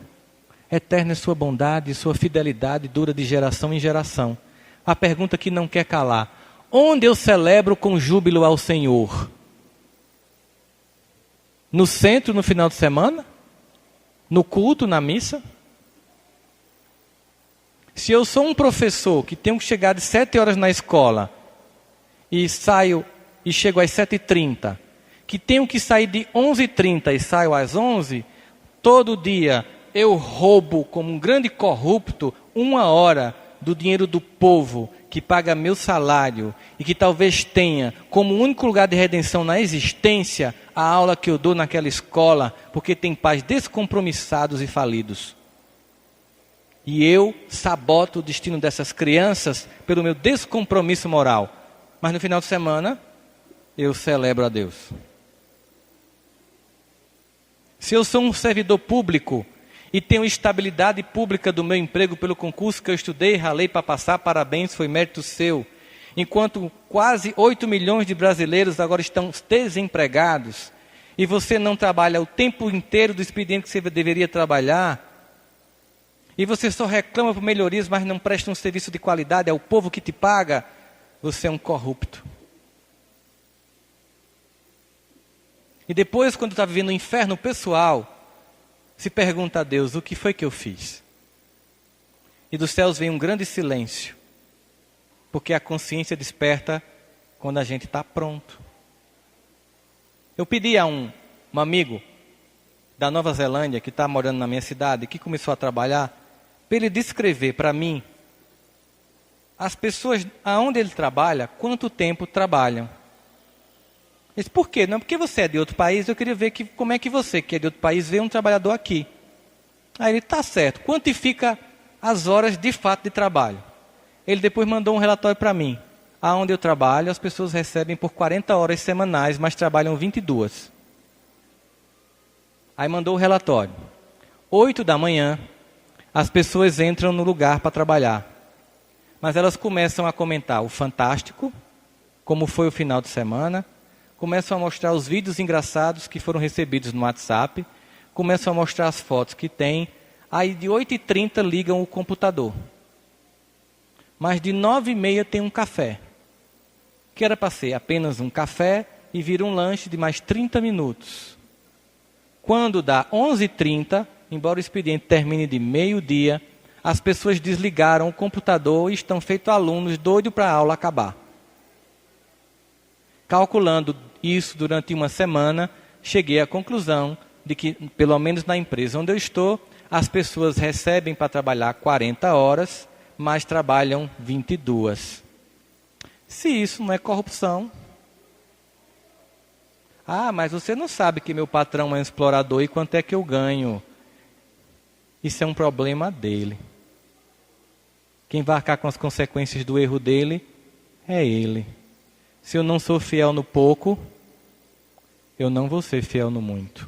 Speaker 2: eterna é sua bondade, sua fidelidade dura de geração em geração. A pergunta que não quer calar, onde eu celebro com júbilo ao Senhor? No centro, no final de semana? No culto, na missa? Se eu sou um professor que tenho que chegar de 7 horas na escola e saio e chego às 7h30, que tenho que sair de 11h30 e saio às 11h, todo dia eu roubo como um grande corrupto 1 hora do dinheiro do povo que paga meu salário e que talvez tenha como único lugar de redenção na existência a aula que eu dou naquela escola, porque tem pais descompromissados e falidos. E eu saboto o destino dessas crianças pelo meu descompromisso moral. Mas no final de semana, eu celebro a Deus. Se eu sou um servidor público e tenho estabilidade pública do meu emprego pelo concurso que eu estudei, ralei para passar, parabéns, foi mérito seu. Enquanto quase 8 milhões de brasileiros agora estão desempregados, e você não trabalha o tempo inteiro do expediente que você deveria trabalhar, e você só reclama por melhorias, mas não presta um serviço de qualidade ao povo que te paga, você é um corrupto. E depois, quando está vivendo um inferno pessoal, se pergunta a Deus, o que foi que eu fiz? E dos céus vem um grande silêncio, porque a consciência desperta quando a gente está pronto. Eu pedi a um amigo da Nova Zelândia, que está morando na minha cidade, que começou a trabalhar, para ele descrever para mim as pessoas aonde ele trabalha, quanto tempo trabalham. Ele disse, por quê? Não, porque você é de outro país, eu queria ver como é que você, que é de outro país, vê um trabalhador aqui. Aí ele, tá certo, quantifica as horas de fato de trabalho. Ele depois mandou um relatório para mim. Aonde eu trabalho, as pessoas recebem por 40 horas semanais, mas trabalham 22. Aí mandou o relatório. 8 da manhã, as pessoas entram no lugar para trabalhar. Mas elas começam a comentar o fantástico, como foi o final de semana, começam a mostrar os vídeos engraçados que foram recebidos no WhatsApp, começam a mostrar as fotos que tem, aí de 8h30 ligam o computador. Mas de 9h30 tem um café, que era para ser apenas um café e vira um lanche de mais 30 minutos. Quando dá 11h30, embora o expediente termine de meio-dia, as pessoas desligaram o computador e estão feitos alunos doidos para a aula acabar. Calculando isso durante uma semana, cheguei à conclusão de que, pelo menos na empresa onde eu estou, as pessoas recebem para trabalhar 40 horas, mas trabalham 22. Se isso não é corrupção... Ah, mas você não sabe que meu patrão é um explorador e quanto é que eu ganho. Isso é um problema dele. Quem vai arcar com as consequências do erro dele é ele. Se eu não sou fiel no pouco, eu não vou ser fiel no muito.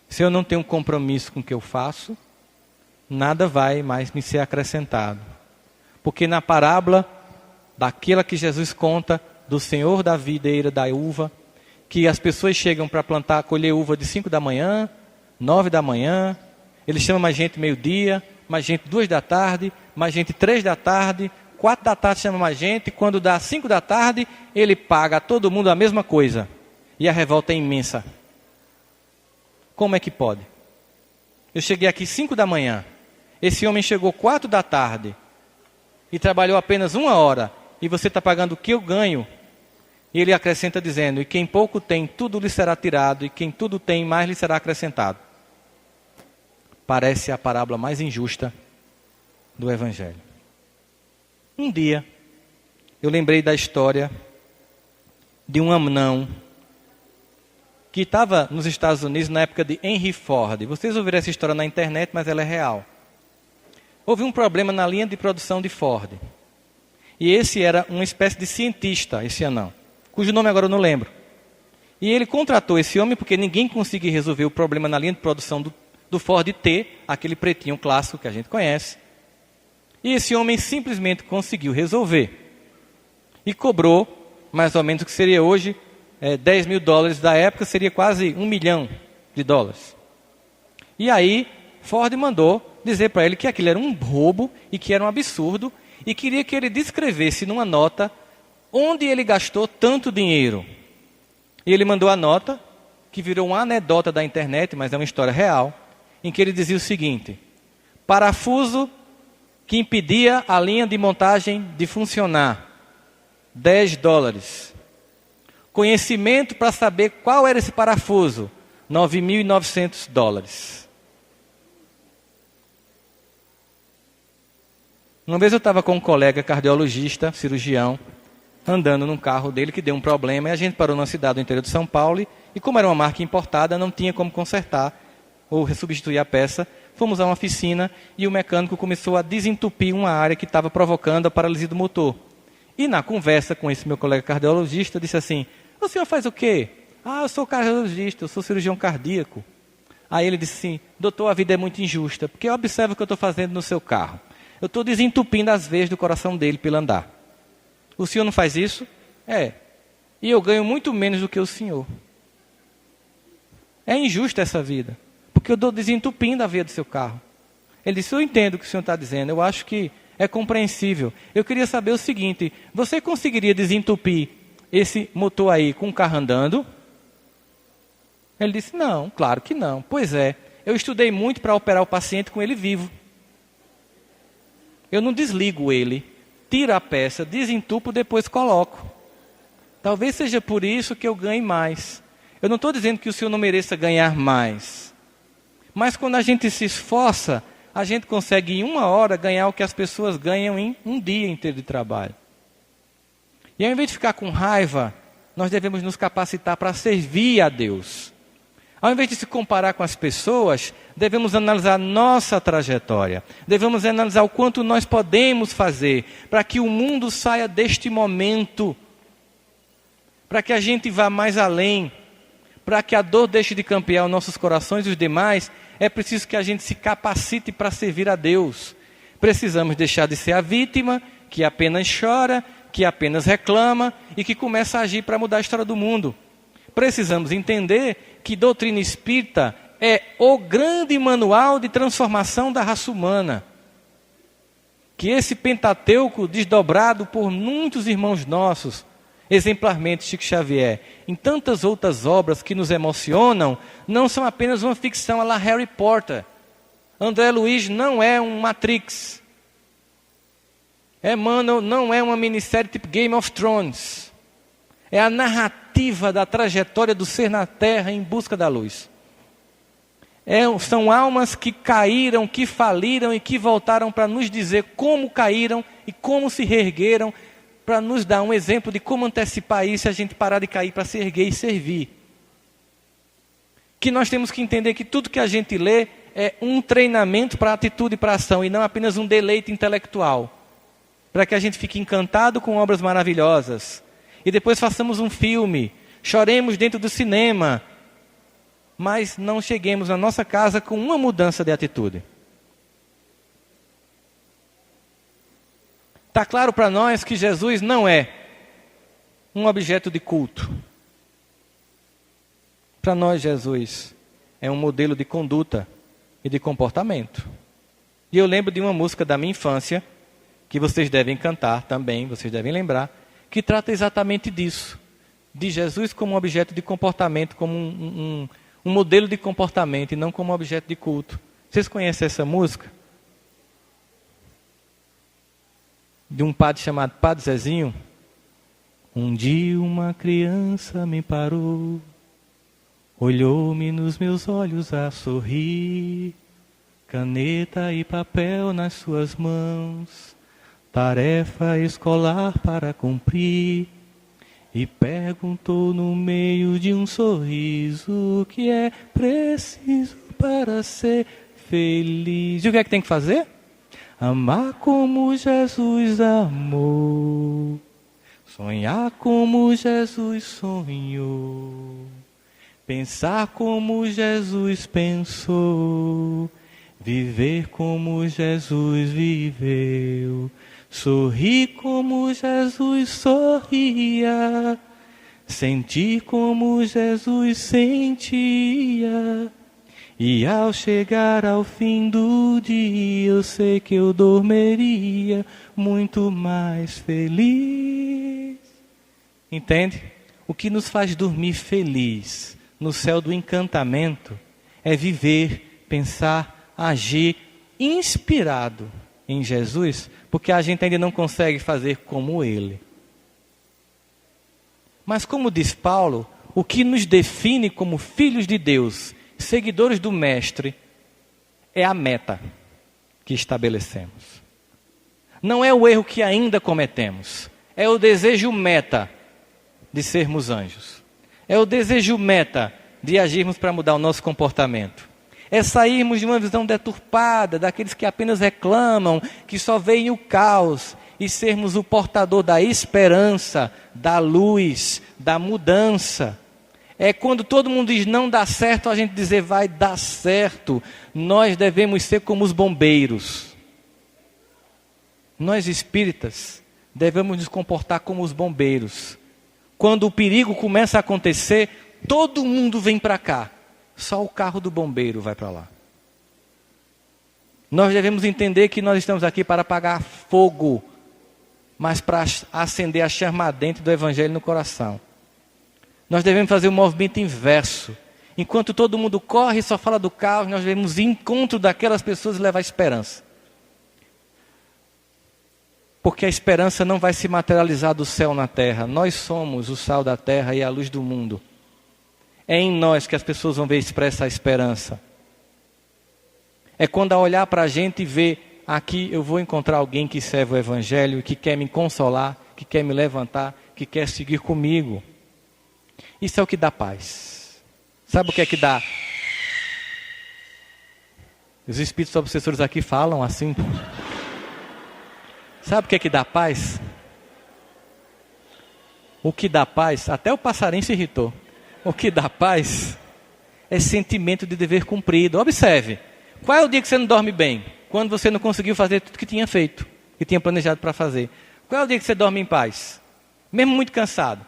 Speaker 2: Se eu não tenho compromisso com o que eu faço, nada vai mais me ser acrescentado. Porque na parábola daquela que Jesus conta, do Senhor da videira da uva, que as pessoas chegam para plantar, colher uva de 5 da manhã, 9 da manhã, ele chama mais gente meio-dia, mais gente 2 da tarde, mais gente 3 da tarde, 4 da tarde chama mais gente, quando dá 5 da tarde, ele paga a todo mundo a mesma coisa. E a revolta é imensa. Como é que pode? Eu cheguei aqui 5 da manhã, esse homem chegou 4 da tarde, e trabalhou apenas 1 hora, e você está pagando o que eu ganho. E ele acrescenta dizendo, e quem pouco tem, tudo lhe será tirado, e quem tudo tem, mais lhe será acrescentado. Parece a parábola mais injusta do Evangelho. Um dia, eu lembrei da história de um Amnão que estava nos Estados Unidos na época de Henry Ford. Vocês ouviram essa história na internet, mas ela é real. Houve um problema na linha de produção de Ford. E esse era uma espécie de cientista, esse anão, cujo nome agora eu não lembro. E ele contratou esse homem porque ninguém conseguia resolver o problema na linha de produção do Ford T, aquele pretinho clássico que a gente conhece. E esse homem simplesmente conseguiu resolver. E cobrou mais ou menos o que seria hoje $10 mil da época, seria quase $1 milhão. E aí Ford mandou dizer para ele que aquilo era um roubo e que era um absurdo, e queria que ele descrevesse numa nota onde ele gastou tanto dinheiro. E ele mandou a nota, que virou uma anedota da internet, mas é uma história real, em que ele dizia o seguinte: parafuso que impedia a linha de montagem de funcionar, $10. Conhecimento para saber qual era esse parafuso, $9.900. Uma vez eu estava com um colega cardiologista, cirurgião, andando num carro dele que deu um problema, e a gente parou numa cidade do interior de São Paulo, e como era uma marca importada, não tinha como consertar ou substituir a peça. Fomos a uma oficina e o mecânico começou a desentupir uma área que estava provocando a paralisia do motor. E na conversa com esse meu colega cardiologista, disse assim: o senhor faz o quê? Ah, eu sou cardiologista, eu sou cirurgião cardíaco. Aí ele disse assim: doutor, a vida é muito injusta, porque observa o que eu estou fazendo no seu carro. Eu estou desentupindo as veias do coração dele pelo andar. O senhor não faz isso? É. E eu ganho muito menos do que o senhor. É injusta essa vida, porque eu estou desentupindo a veia do seu carro. Ele disse: eu entendo o que o senhor está dizendo, eu acho que é compreensível. Eu queria saber o seguinte: você conseguiria desentupir esse motor aí com o carro andando? Ele disse: não, claro que não. Pois é, eu estudei muito para operar o paciente com ele vivo. Eu não desligo ele, tiro a peça, desentupo, depois coloco. Talvez seja por isso que eu ganhe mais. Eu não estou dizendo que o senhor não mereça ganhar mais. Mas quando a gente se esforça, a gente consegue em 1 hora ganhar o que as pessoas ganham em um dia inteiro de trabalho. E ao invés de ficar com raiva, nós devemos nos capacitar para servir a Deus. Ao invés de se comparar com as pessoas, devemos analisar nossa trajetória. Devemos analisar o quanto nós podemos fazer para que o mundo saia deste momento. Para que a gente vá mais além. Para que a dor deixe de campear os nossos corações e os demais, é preciso que a gente se capacite para servir a Deus. Precisamos deixar de ser a vítima, que apenas chora, que apenas reclama e que começa a agir para mudar a história do mundo. Precisamos entender que doutrina espírita é o grande manual de transformação da raça humana. Que esse Pentateuco, desdobrado por muitos irmãos nossos, exemplarmente Chico Xavier, em tantas outras obras que nos emocionam, não são apenas uma ficção à la Harry Potter. André Luiz não é um Matrix. Emmanuel não é uma minissérie tipo Game of Thrones. É a narrativa da trajetória do ser na Terra em busca da luz. São almas que caíram, que faliram e que voltaram para nos dizer como caíram e como se reergueram, para nos dar um exemplo de como antecipar isso se a gente parar de cair para se erguer e servir. Que nós temos que entender que tudo que a gente lê é um treinamento para atitude e para ação e não apenas um deleite intelectual. Para que a gente fique encantado com obras maravilhosas e depois façamos um filme, choremos dentro do cinema, mas não cheguemos na nossa casa com uma mudança de atitude. Está claro para nós que Jesus não é um objeto de culto. Para nós, Jesus é um modelo de conduta e de comportamento. E eu lembro de uma música da minha infância, que vocês devem cantar também, vocês devem lembrar, que trata exatamente disso. De Jesus como um objeto de comportamento, como um modelo de comportamento e não como um objeto de culto. Vocês conhecem essa música? De um padre chamado Padre Zezinho. Um dia uma criança me parou, olhou-me nos meus olhos a sorrir, caneta e papel nas suas mãos, tarefa escolar para cumprir, e perguntou no meio de um sorriso o que é preciso para ser feliz. E o que é que tem que fazer? Amar como Jesus amou, sonhar como Jesus sonhou, pensar como Jesus pensou, viver como Jesus viveu, sorrir como Jesus sorria, sentir como Jesus sentia. E ao chegar ao fim do dia, eu sei que eu dormiria muito mais feliz. Entende? O que nos faz dormir feliz no céu do encantamento é viver, pensar, agir inspirado em Jesus, porque a gente ainda não consegue fazer como Ele. Mas como diz Paulo, o que nos define como filhos de Deus, seguidores do Mestre, é a meta que estabelecemos. Não é o erro que ainda cometemos. É o desejo meta de sermos anjos. É o desejo meta de agirmos para mudar o nosso comportamento. É sairmos de uma visão deturpada, daqueles que apenas reclamam, que só veem o caos, e sermos o portador da esperança, da luz, da mudança. É quando todo mundo diz não dá certo, a gente dizer vai dar certo. Nós devemos ser como os bombeiros. Nós espíritas devemos nos comportar como os bombeiros. Quando o perigo começa a acontecer, todo mundo vem para cá. Só o carro do bombeiro vai para lá. Nós devemos entender que nós estamos aqui para apagar fogo, mas para acender a chama ardente do Evangelho no coração. Nós devemos fazer o movimento inverso. Enquanto todo mundo corre e só fala do caos, nós devemos ir em encontro daquelas pessoas e levar esperança. Porque a esperança não vai se materializar do céu na terra. Nós somos o sal da terra e a luz do mundo. É em nós que as pessoas vão ver expressa a esperança. É quando a olhar para a gente e ver, aqui eu vou encontrar alguém que serve o Evangelho, que quer me consolar, que quer me levantar, que quer seguir comigo. Isso é o que dá paz. Sabe o que é que dá? Os espíritos obsessores aqui falam assim. Sabe o que é que dá paz? O que dá paz, até o passarinho se irritou. O que dá paz é sentimento de dever cumprido. Observe, qual é o dia que você não dorme bem? Quando você não conseguiu fazer tudo que tinha feito, que tinha planejado para fazer. Qual é o dia que você dorme em paz? Mesmo muito cansado.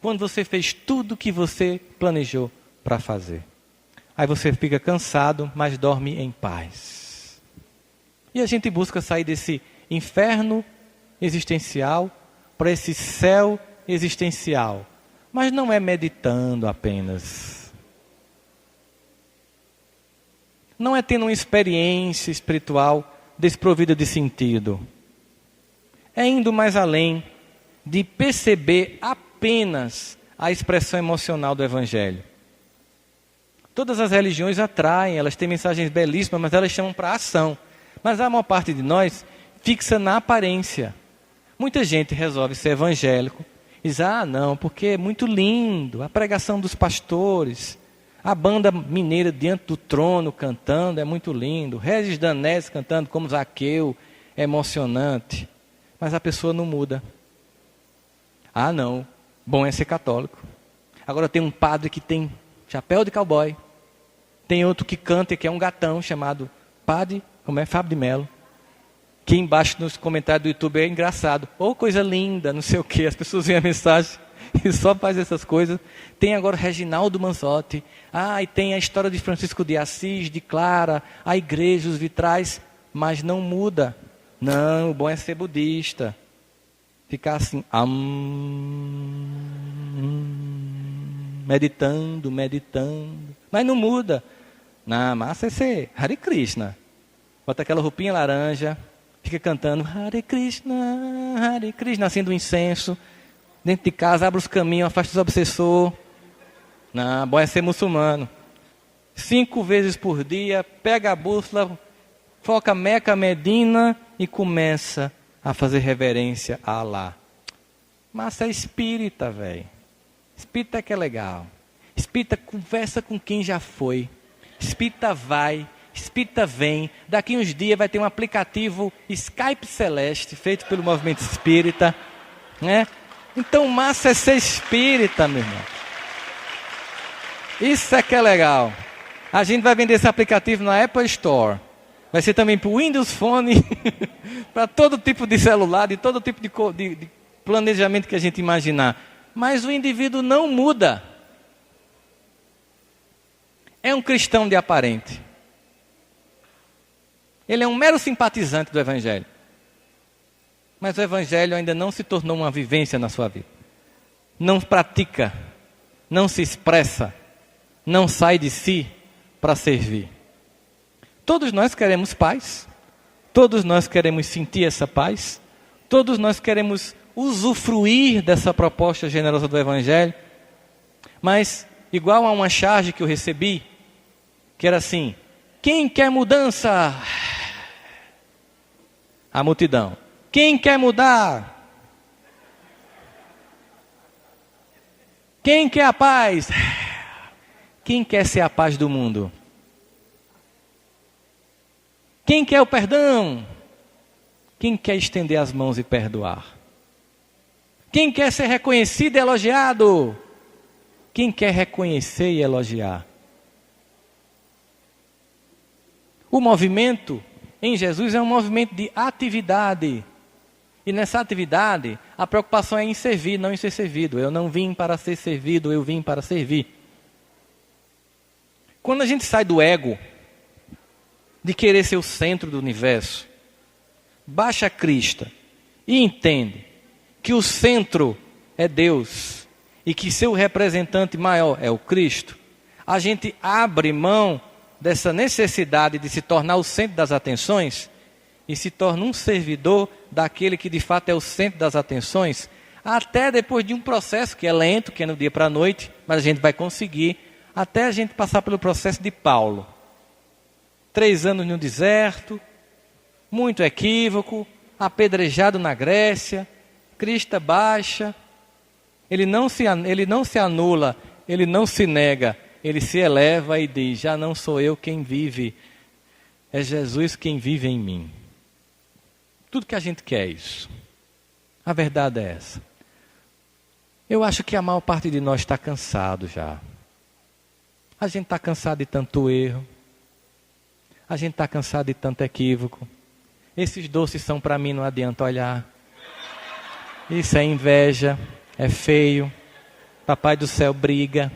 Speaker 2: Quando você fez tudo que você planejou para fazer. Aí você fica cansado, mas dorme em paz. E a gente busca sair desse inferno existencial para esse céu existencial. Mas não é meditando apenas. Não é tendo uma experiência espiritual desprovida de sentido. É indo mais além de perceber apenas a expressão emocional do Evangelho. Todas as religiões atraem, elas têm mensagens belíssimas, mas elas chamam para a ação. Mas a maior parte de nós fixa na aparência. Muita gente resolve ser evangélico. Diz, não, porque é muito lindo, a pregação dos pastores, a banda mineira diante do trono cantando, é muito lindo, Regis Danés cantando como Zaqueu, é emocionante, mas a pessoa não muda. Não, bom é ser católico. Agora tem um padre que tem chapéu de cowboy, tem outro que canta, que é um gatão, chamado Padre, Fábio de Melo, que embaixo nos comentários do YouTube é engraçado. Coisa linda, não sei o quê. As pessoas veem a mensagem e só faz essas coisas. Tem agora Reginaldo Manzotti. E tem a história de Francisco de Assis, de Clara, a igreja, os vitrais. Mas não muda. Não, o bom é ser budista. Ficar assim, meditando. Mas não muda. Massa é ser Hare Krishna. Bota aquela roupinha laranja. Fica cantando Hare Krishna, acende um incenso. Dentro de casa, abre os caminhos, afasta os obsessores. Bom é ser muçulmano. 5 vezes por dia, pega a bússola, foca Meca, Medina e começa a fazer reverência a Allah. Mas é espírita, velho. Espírita que é legal. Espírita conversa com quem já foi. Espírita vai. Espírita vem, daqui uns dias vai ter um aplicativo Skype Celeste, feito pelo Movimento Espírita, né? Então massa é ser espírita, meu irmão. Isso é que é legal. A gente vai vender esse aplicativo na Apple Store. Vai ser também para o Windows Phone, para todo tipo de celular, de todo tipo de planejamento que a gente imaginar. Mas o indivíduo não muda. É um cristão de aparente. Ele é um mero simpatizante do Evangelho. Mas o Evangelho ainda não se tornou uma vivência na sua vida. Não pratica, não se expressa, não sai de si para servir. Todos nós queremos paz. Todos nós queremos sentir essa paz. Todos nós queremos usufruir dessa proposta generosa do Evangelho. Mas, igual a uma charge que eu recebi, que era assim: quem quer mudança? A multidão. Quem quer mudar? Quem quer a paz? Quem quer ser a paz do mundo? Quem quer o perdão? Quem quer estender as mãos e perdoar? Quem quer ser reconhecido e elogiado? Quem quer reconhecer e elogiar? O movimento em Jesus é um movimento de atividade. E nessa atividade, a preocupação é em servir, não em ser servido. Eu não vim para ser servido, eu vim para servir. Quando a gente sai do ego, de querer ser o centro do universo, baixa a crista e entende que o centro é Deus e que seu representante maior é o Cristo, a gente abre mão dessa necessidade de se tornar o centro das atenções e se torna um servidor daquele que de fato é o centro das atenções, até depois de um processo que é lento, que é no dia para a noite, mas a gente vai conseguir, até a gente passar pelo processo de Paulo. 3 anos no deserto, muito equívoco, apedrejado na Grécia, crista baixa, ele não se anula, ele não se nega, ele se eleva e diz, já não sou eu quem vive, é Jesus quem vive em mim. Tudo que a gente quer é isso. A verdade é essa. Eu acho que a maior parte de nós está cansado já. A gente está cansado de tanto erro. A gente está cansado de tanto equívoco. Esses doces são para mim, não adianta olhar. Isso é inveja, é feio. Papai do céu briga.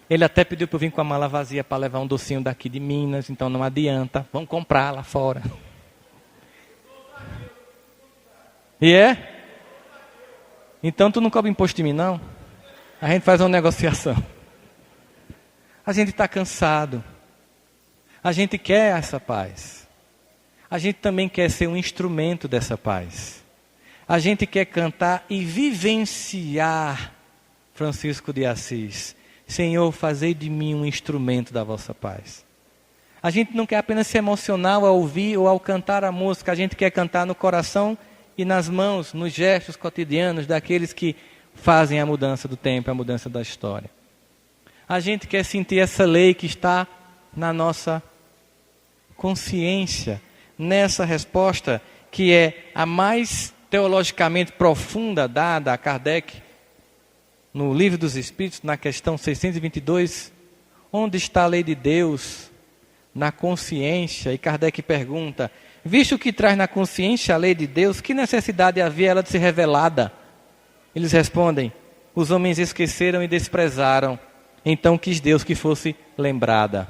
Speaker 2: Ele até pediu para eu vir com a mala vazia para levar um docinho daqui de Minas, então não adianta. Vamos comprar lá fora. E é? Então tu não cobra imposto de mim, não? A gente faz uma negociação. A gente está cansado. A gente quer essa paz. A gente também quer ser um instrumento dessa paz. A gente quer cantar e vivenciar Francisco de Assis. Senhor, fazei de mim um instrumento da vossa paz. A gente não quer apenas se emocionar ao ouvir ou ao cantar a música. A gente quer cantar no coração e nas mãos, nos gestos cotidianos daqueles que fazem a mudança do tempo, a mudança da história. A gente quer sentir essa lei que está na nossa consciência, nessa resposta que é a mais teologicamente profunda dada a Kardec no Livro dos Espíritos, na questão 622, onde está a lei de Deus na consciência? E Kardec pergunta, visto que traz na consciência a lei de Deus, que necessidade havia ela de ser revelada? Eles respondem, os homens esqueceram e desprezaram, então quis Deus que fosse lembrada.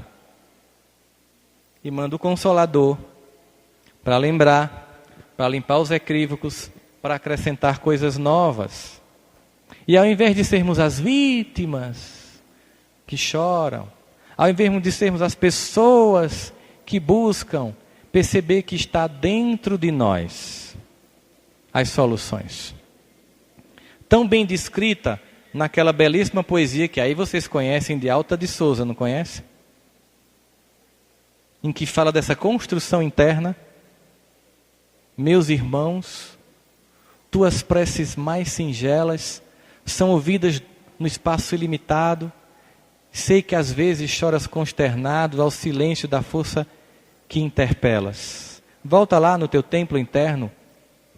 Speaker 2: E manda o Consolador para lembrar, para limpar os equívocos, para acrescentar coisas novas. E ao invés de sermos as vítimas que choram, ao invés de sermos as pessoas que buscam perceber que está dentro de nós as soluções. Tão bem descrita naquela belíssima poesia que aí vocês conhecem de Alta de Souza, não conhecem? Em que fala dessa construção interna. Meus irmãos, tuas preces mais singelas são ouvidas no espaço ilimitado. Sei que às vezes choras consternado ao silêncio da força que interpelas. Volta lá no teu templo interno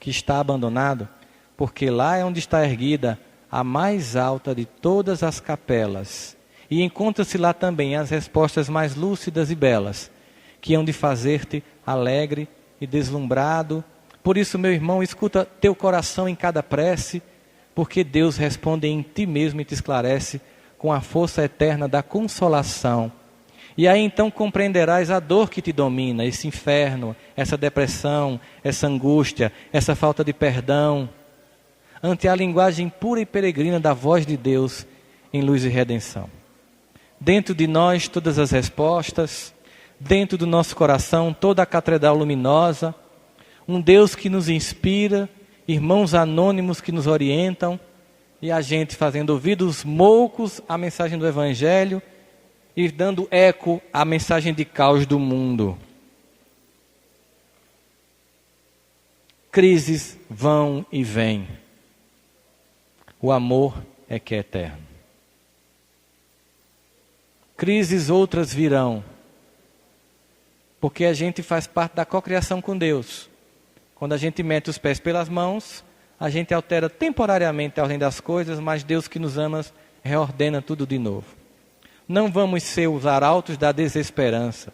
Speaker 2: que está abandonado, porque lá é onde está erguida a mais alta de todas as capelas. E encontra-se lá também as respostas mais lúcidas e belas, que hão de fazer-te alegre e deslumbrado. Por isso, meu irmão, escuta teu coração em cada prece, porque Deus responde em ti mesmo e te esclarece com a força eterna da consolação. E aí então compreenderás a dor que te domina, esse inferno, essa depressão, essa angústia, essa falta de perdão, ante a linguagem pura e peregrina da voz de Deus em luz e redenção. Dentro de nós todas as respostas, dentro do nosso coração toda a catedral luminosa, um Deus que nos inspira, irmãos anônimos que nos orientam, e a gente fazendo ouvidos moucos à mensagem do Evangelho e dando eco à mensagem de caos do mundo. Crises vão e vêm. O amor é que é eterno. Crises outras virão, porque a gente faz parte da cocriação com Deus. Quando a gente mete os pés pelas mãos, a gente altera temporariamente a ordem das coisas, mas Deus que nos ama reordena tudo de novo. Não vamos ser os arautos da desesperança.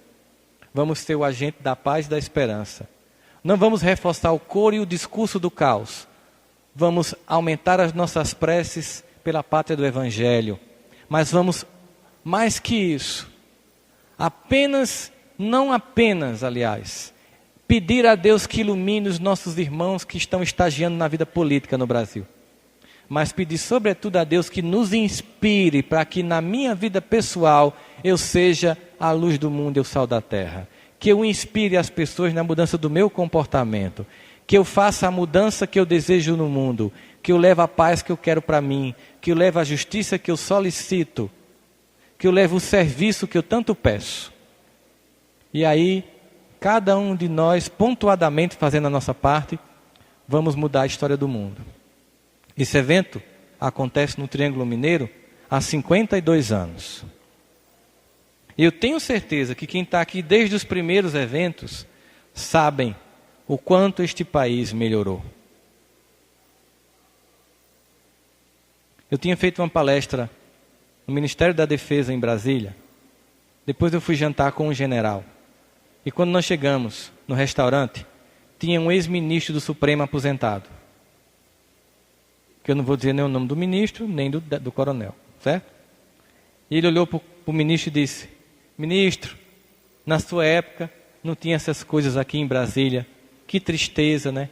Speaker 2: Vamos ser o agente da paz e da esperança. Não vamos reforçar o coro e o discurso do caos. Vamos aumentar as nossas preces pela pátria do Evangelho. Mas vamos, mais que isso, não apenas, aliás, pedir a Deus que ilumine os nossos irmãos que estão estagiando na vida política no Brasil. Mas pedir sobretudo a Deus que nos inspire para que na minha vida pessoal eu seja a luz do mundo e o sal da terra. Que eu inspire as pessoas na mudança do meu comportamento. Que eu faça a mudança que eu desejo no mundo. Que eu leve a paz que eu quero para mim. Que eu leve a justiça que eu solicito. Que eu leve o serviço que eu tanto peço. E aí, cada um de nós, pontuadamente fazendo a nossa parte, vamos mudar a história do mundo. Esse evento acontece no Triângulo Mineiro há 52 anos. E eu tenho certeza que quem está aqui desde os primeiros eventos sabem o quanto este país melhorou. Eu tinha feito uma palestra no Ministério da Defesa em Brasília. Depois eu fui jantar com um general. E quando nós chegamos no restaurante, tinha um ex-ministro do Supremo aposentado. Que eu não vou dizer nem o nome do ministro, nem do coronel, certo? E ele olhou para o ministro e disse: ministro, na sua época não tinha essas coisas aqui em Brasília. Que tristeza, né?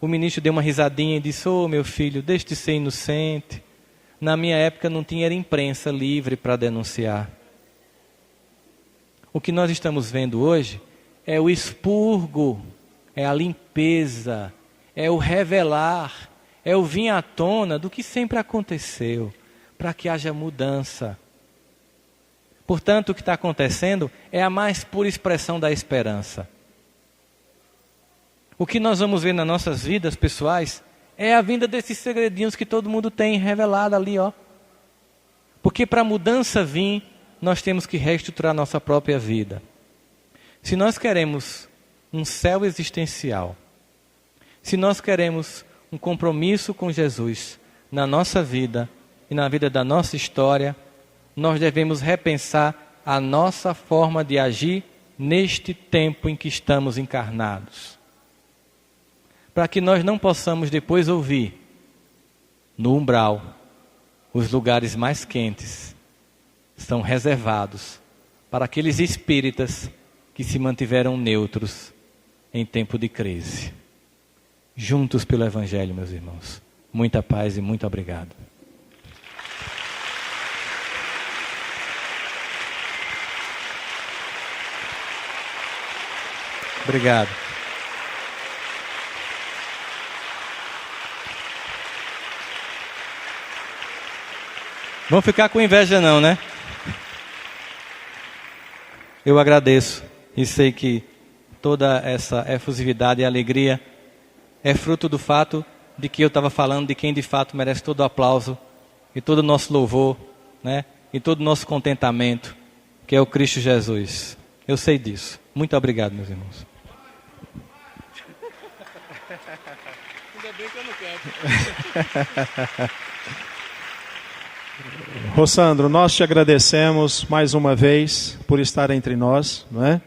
Speaker 2: O ministro deu uma risadinha e disse: ô meu filho, deixe de ser inocente. Na minha época não tinha imprensa livre para denunciar. O que nós estamos vendo hoje é o expurgo, é a limpeza, é o revelar, é o vir à tona do que sempre aconteceu, para que haja mudança. Portanto, o que está acontecendo é a mais pura expressão da esperança. O que nós vamos ver nas nossas vidas pessoais é a vinda desses segredinhos que todo mundo tem revelado ali, ó. Porque para a mudança vir, nós temos que reestruturar nossa própria vida. Se nós queremos um céu existencial, se nós queremos um compromisso com Jesus na nossa vida e na vida da nossa história, nós devemos repensar a nossa forma de agir neste tempo em que estamos encarnados. Para que nós não possamos depois ouvir, no umbral, os lugares mais quentes são reservados para aqueles espíritas que se mantiveram neutros em tempo de crise. Juntos pelo Evangelho, meus irmãos. Muita paz e muito obrigado. Obrigado. Vão ficar com inveja não, né? Eu agradeço e sei que toda essa efusividade e alegria é fruto do fato de que eu estava falando de quem de fato merece todo o aplauso e todo o nosso louvor, né? E todo o nosso contentamento, que é o Cristo Jesus. Eu sei disso. Muito obrigado, meus irmãos.
Speaker 3: Ainda bem que eu não canto.
Speaker 4: Rossandro, nós te agradecemos mais uma vez por estar entre nós, não é?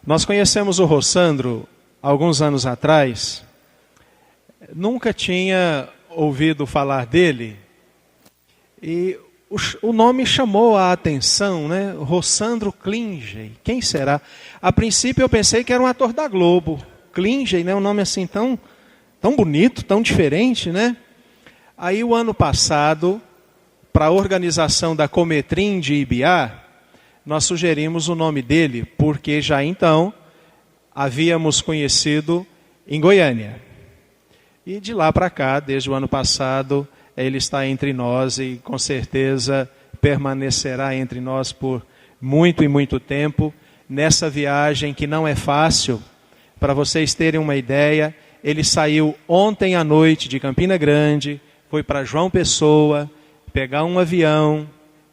Speaker 4: Nós conhecemos o Rossandro alguns anos atrás, nunca tinha ouvido falar dele e o nome chamou a atenção, né? Rossandro Klinge, quem será? A princípio eu pensei que era um ator da Globo, Klinge, né? Um nome assim tão bonito, tão diferente, né? Aí o ano passado, para a organização da Cometrim de Ibiá, nós sugerimos o nome dele, porque já então havíamos conhecido em Goiânia. E de lá para cá, desde o ano passado, ele está entre nós e com certeza permanecerá entre nós por muito e muito tempo, nessa viagem que não é fácil. Para vocês terem uma ideia, ele saiu ontem à noite de Campina Grande, foi para João Pessoa, pegar um avião,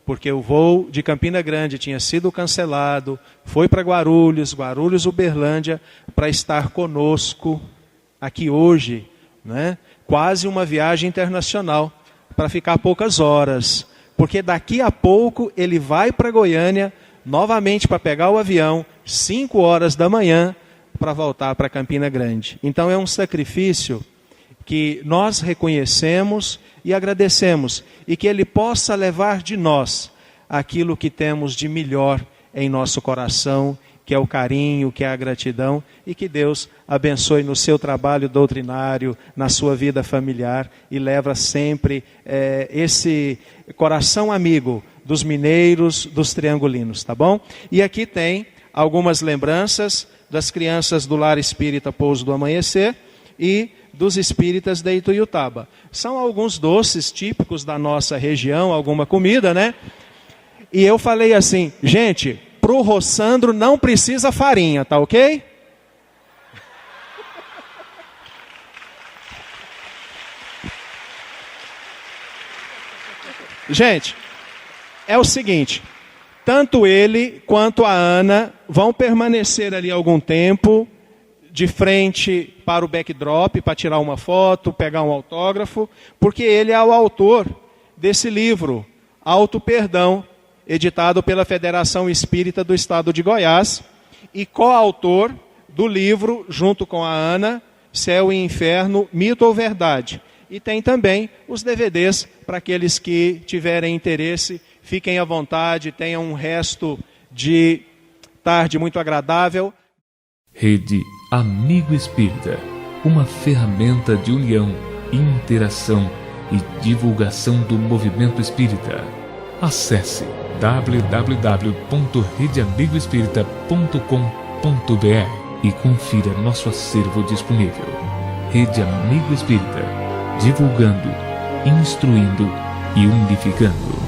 Speaker 4: porque o voo de Campina Grande tinha sido cancelado, foi para Guarulhos, Uberlândia, para estar conosco aqui hoje, né? Quase uma viagem internacional, para ficar poucas horas, porque daqui a pouco ele vai para Goiânia, novamente para pegar o avião, 5 horas da manhã, para voltar para Campina Grande. Então é um sacrifício que nós reconhecemos e agradecemos, e que Ele possa levar de nós aquilo que temos de melhor em nosso coração, que é o carinho, que é a gratidão, e que Deus abençoe no seu trabalho doutrinário, na sua vida familiar, e leva sempre esse coração amigo dos mineiros, dos triangulinos, tá bom? E aqui tem algumas lembranças das crianças do Lar Espírita Pouso do Amanhecer e dos espíritas de Ituiutaba. São alguns doces típicos da nossa região, alguma comida, né? E eu falei assim, gente, pro Rossandro não precisa farinha, tá ok? Gente, é o seguinte, tanto ele quanto a Ana vão permanecer ali algum tempo, de frente para o backdrop, para tirar uma foto, pegar um autógrafo, porque ele é o autor desse livro, Auto Perdão, editado pela Federação Espírita do Estado de Goiás, e coautor do livro, junto com a Ana, Céu e Inferno, Mito ou Verdade. E tem também os DVDs para aqueles que tiverem interesse, fiquem à vontade, tenham um resto de tarde muito agradável.
Speaker 5: Rede Amigo Espírita, uma ferramenta de união, interação e divulgação do movimento espírita. Acesse www.redeamigoespírita.com.br e confira nosso acervo disponível. Rede Amigo Espírita, divulgando, instruindo e unificando.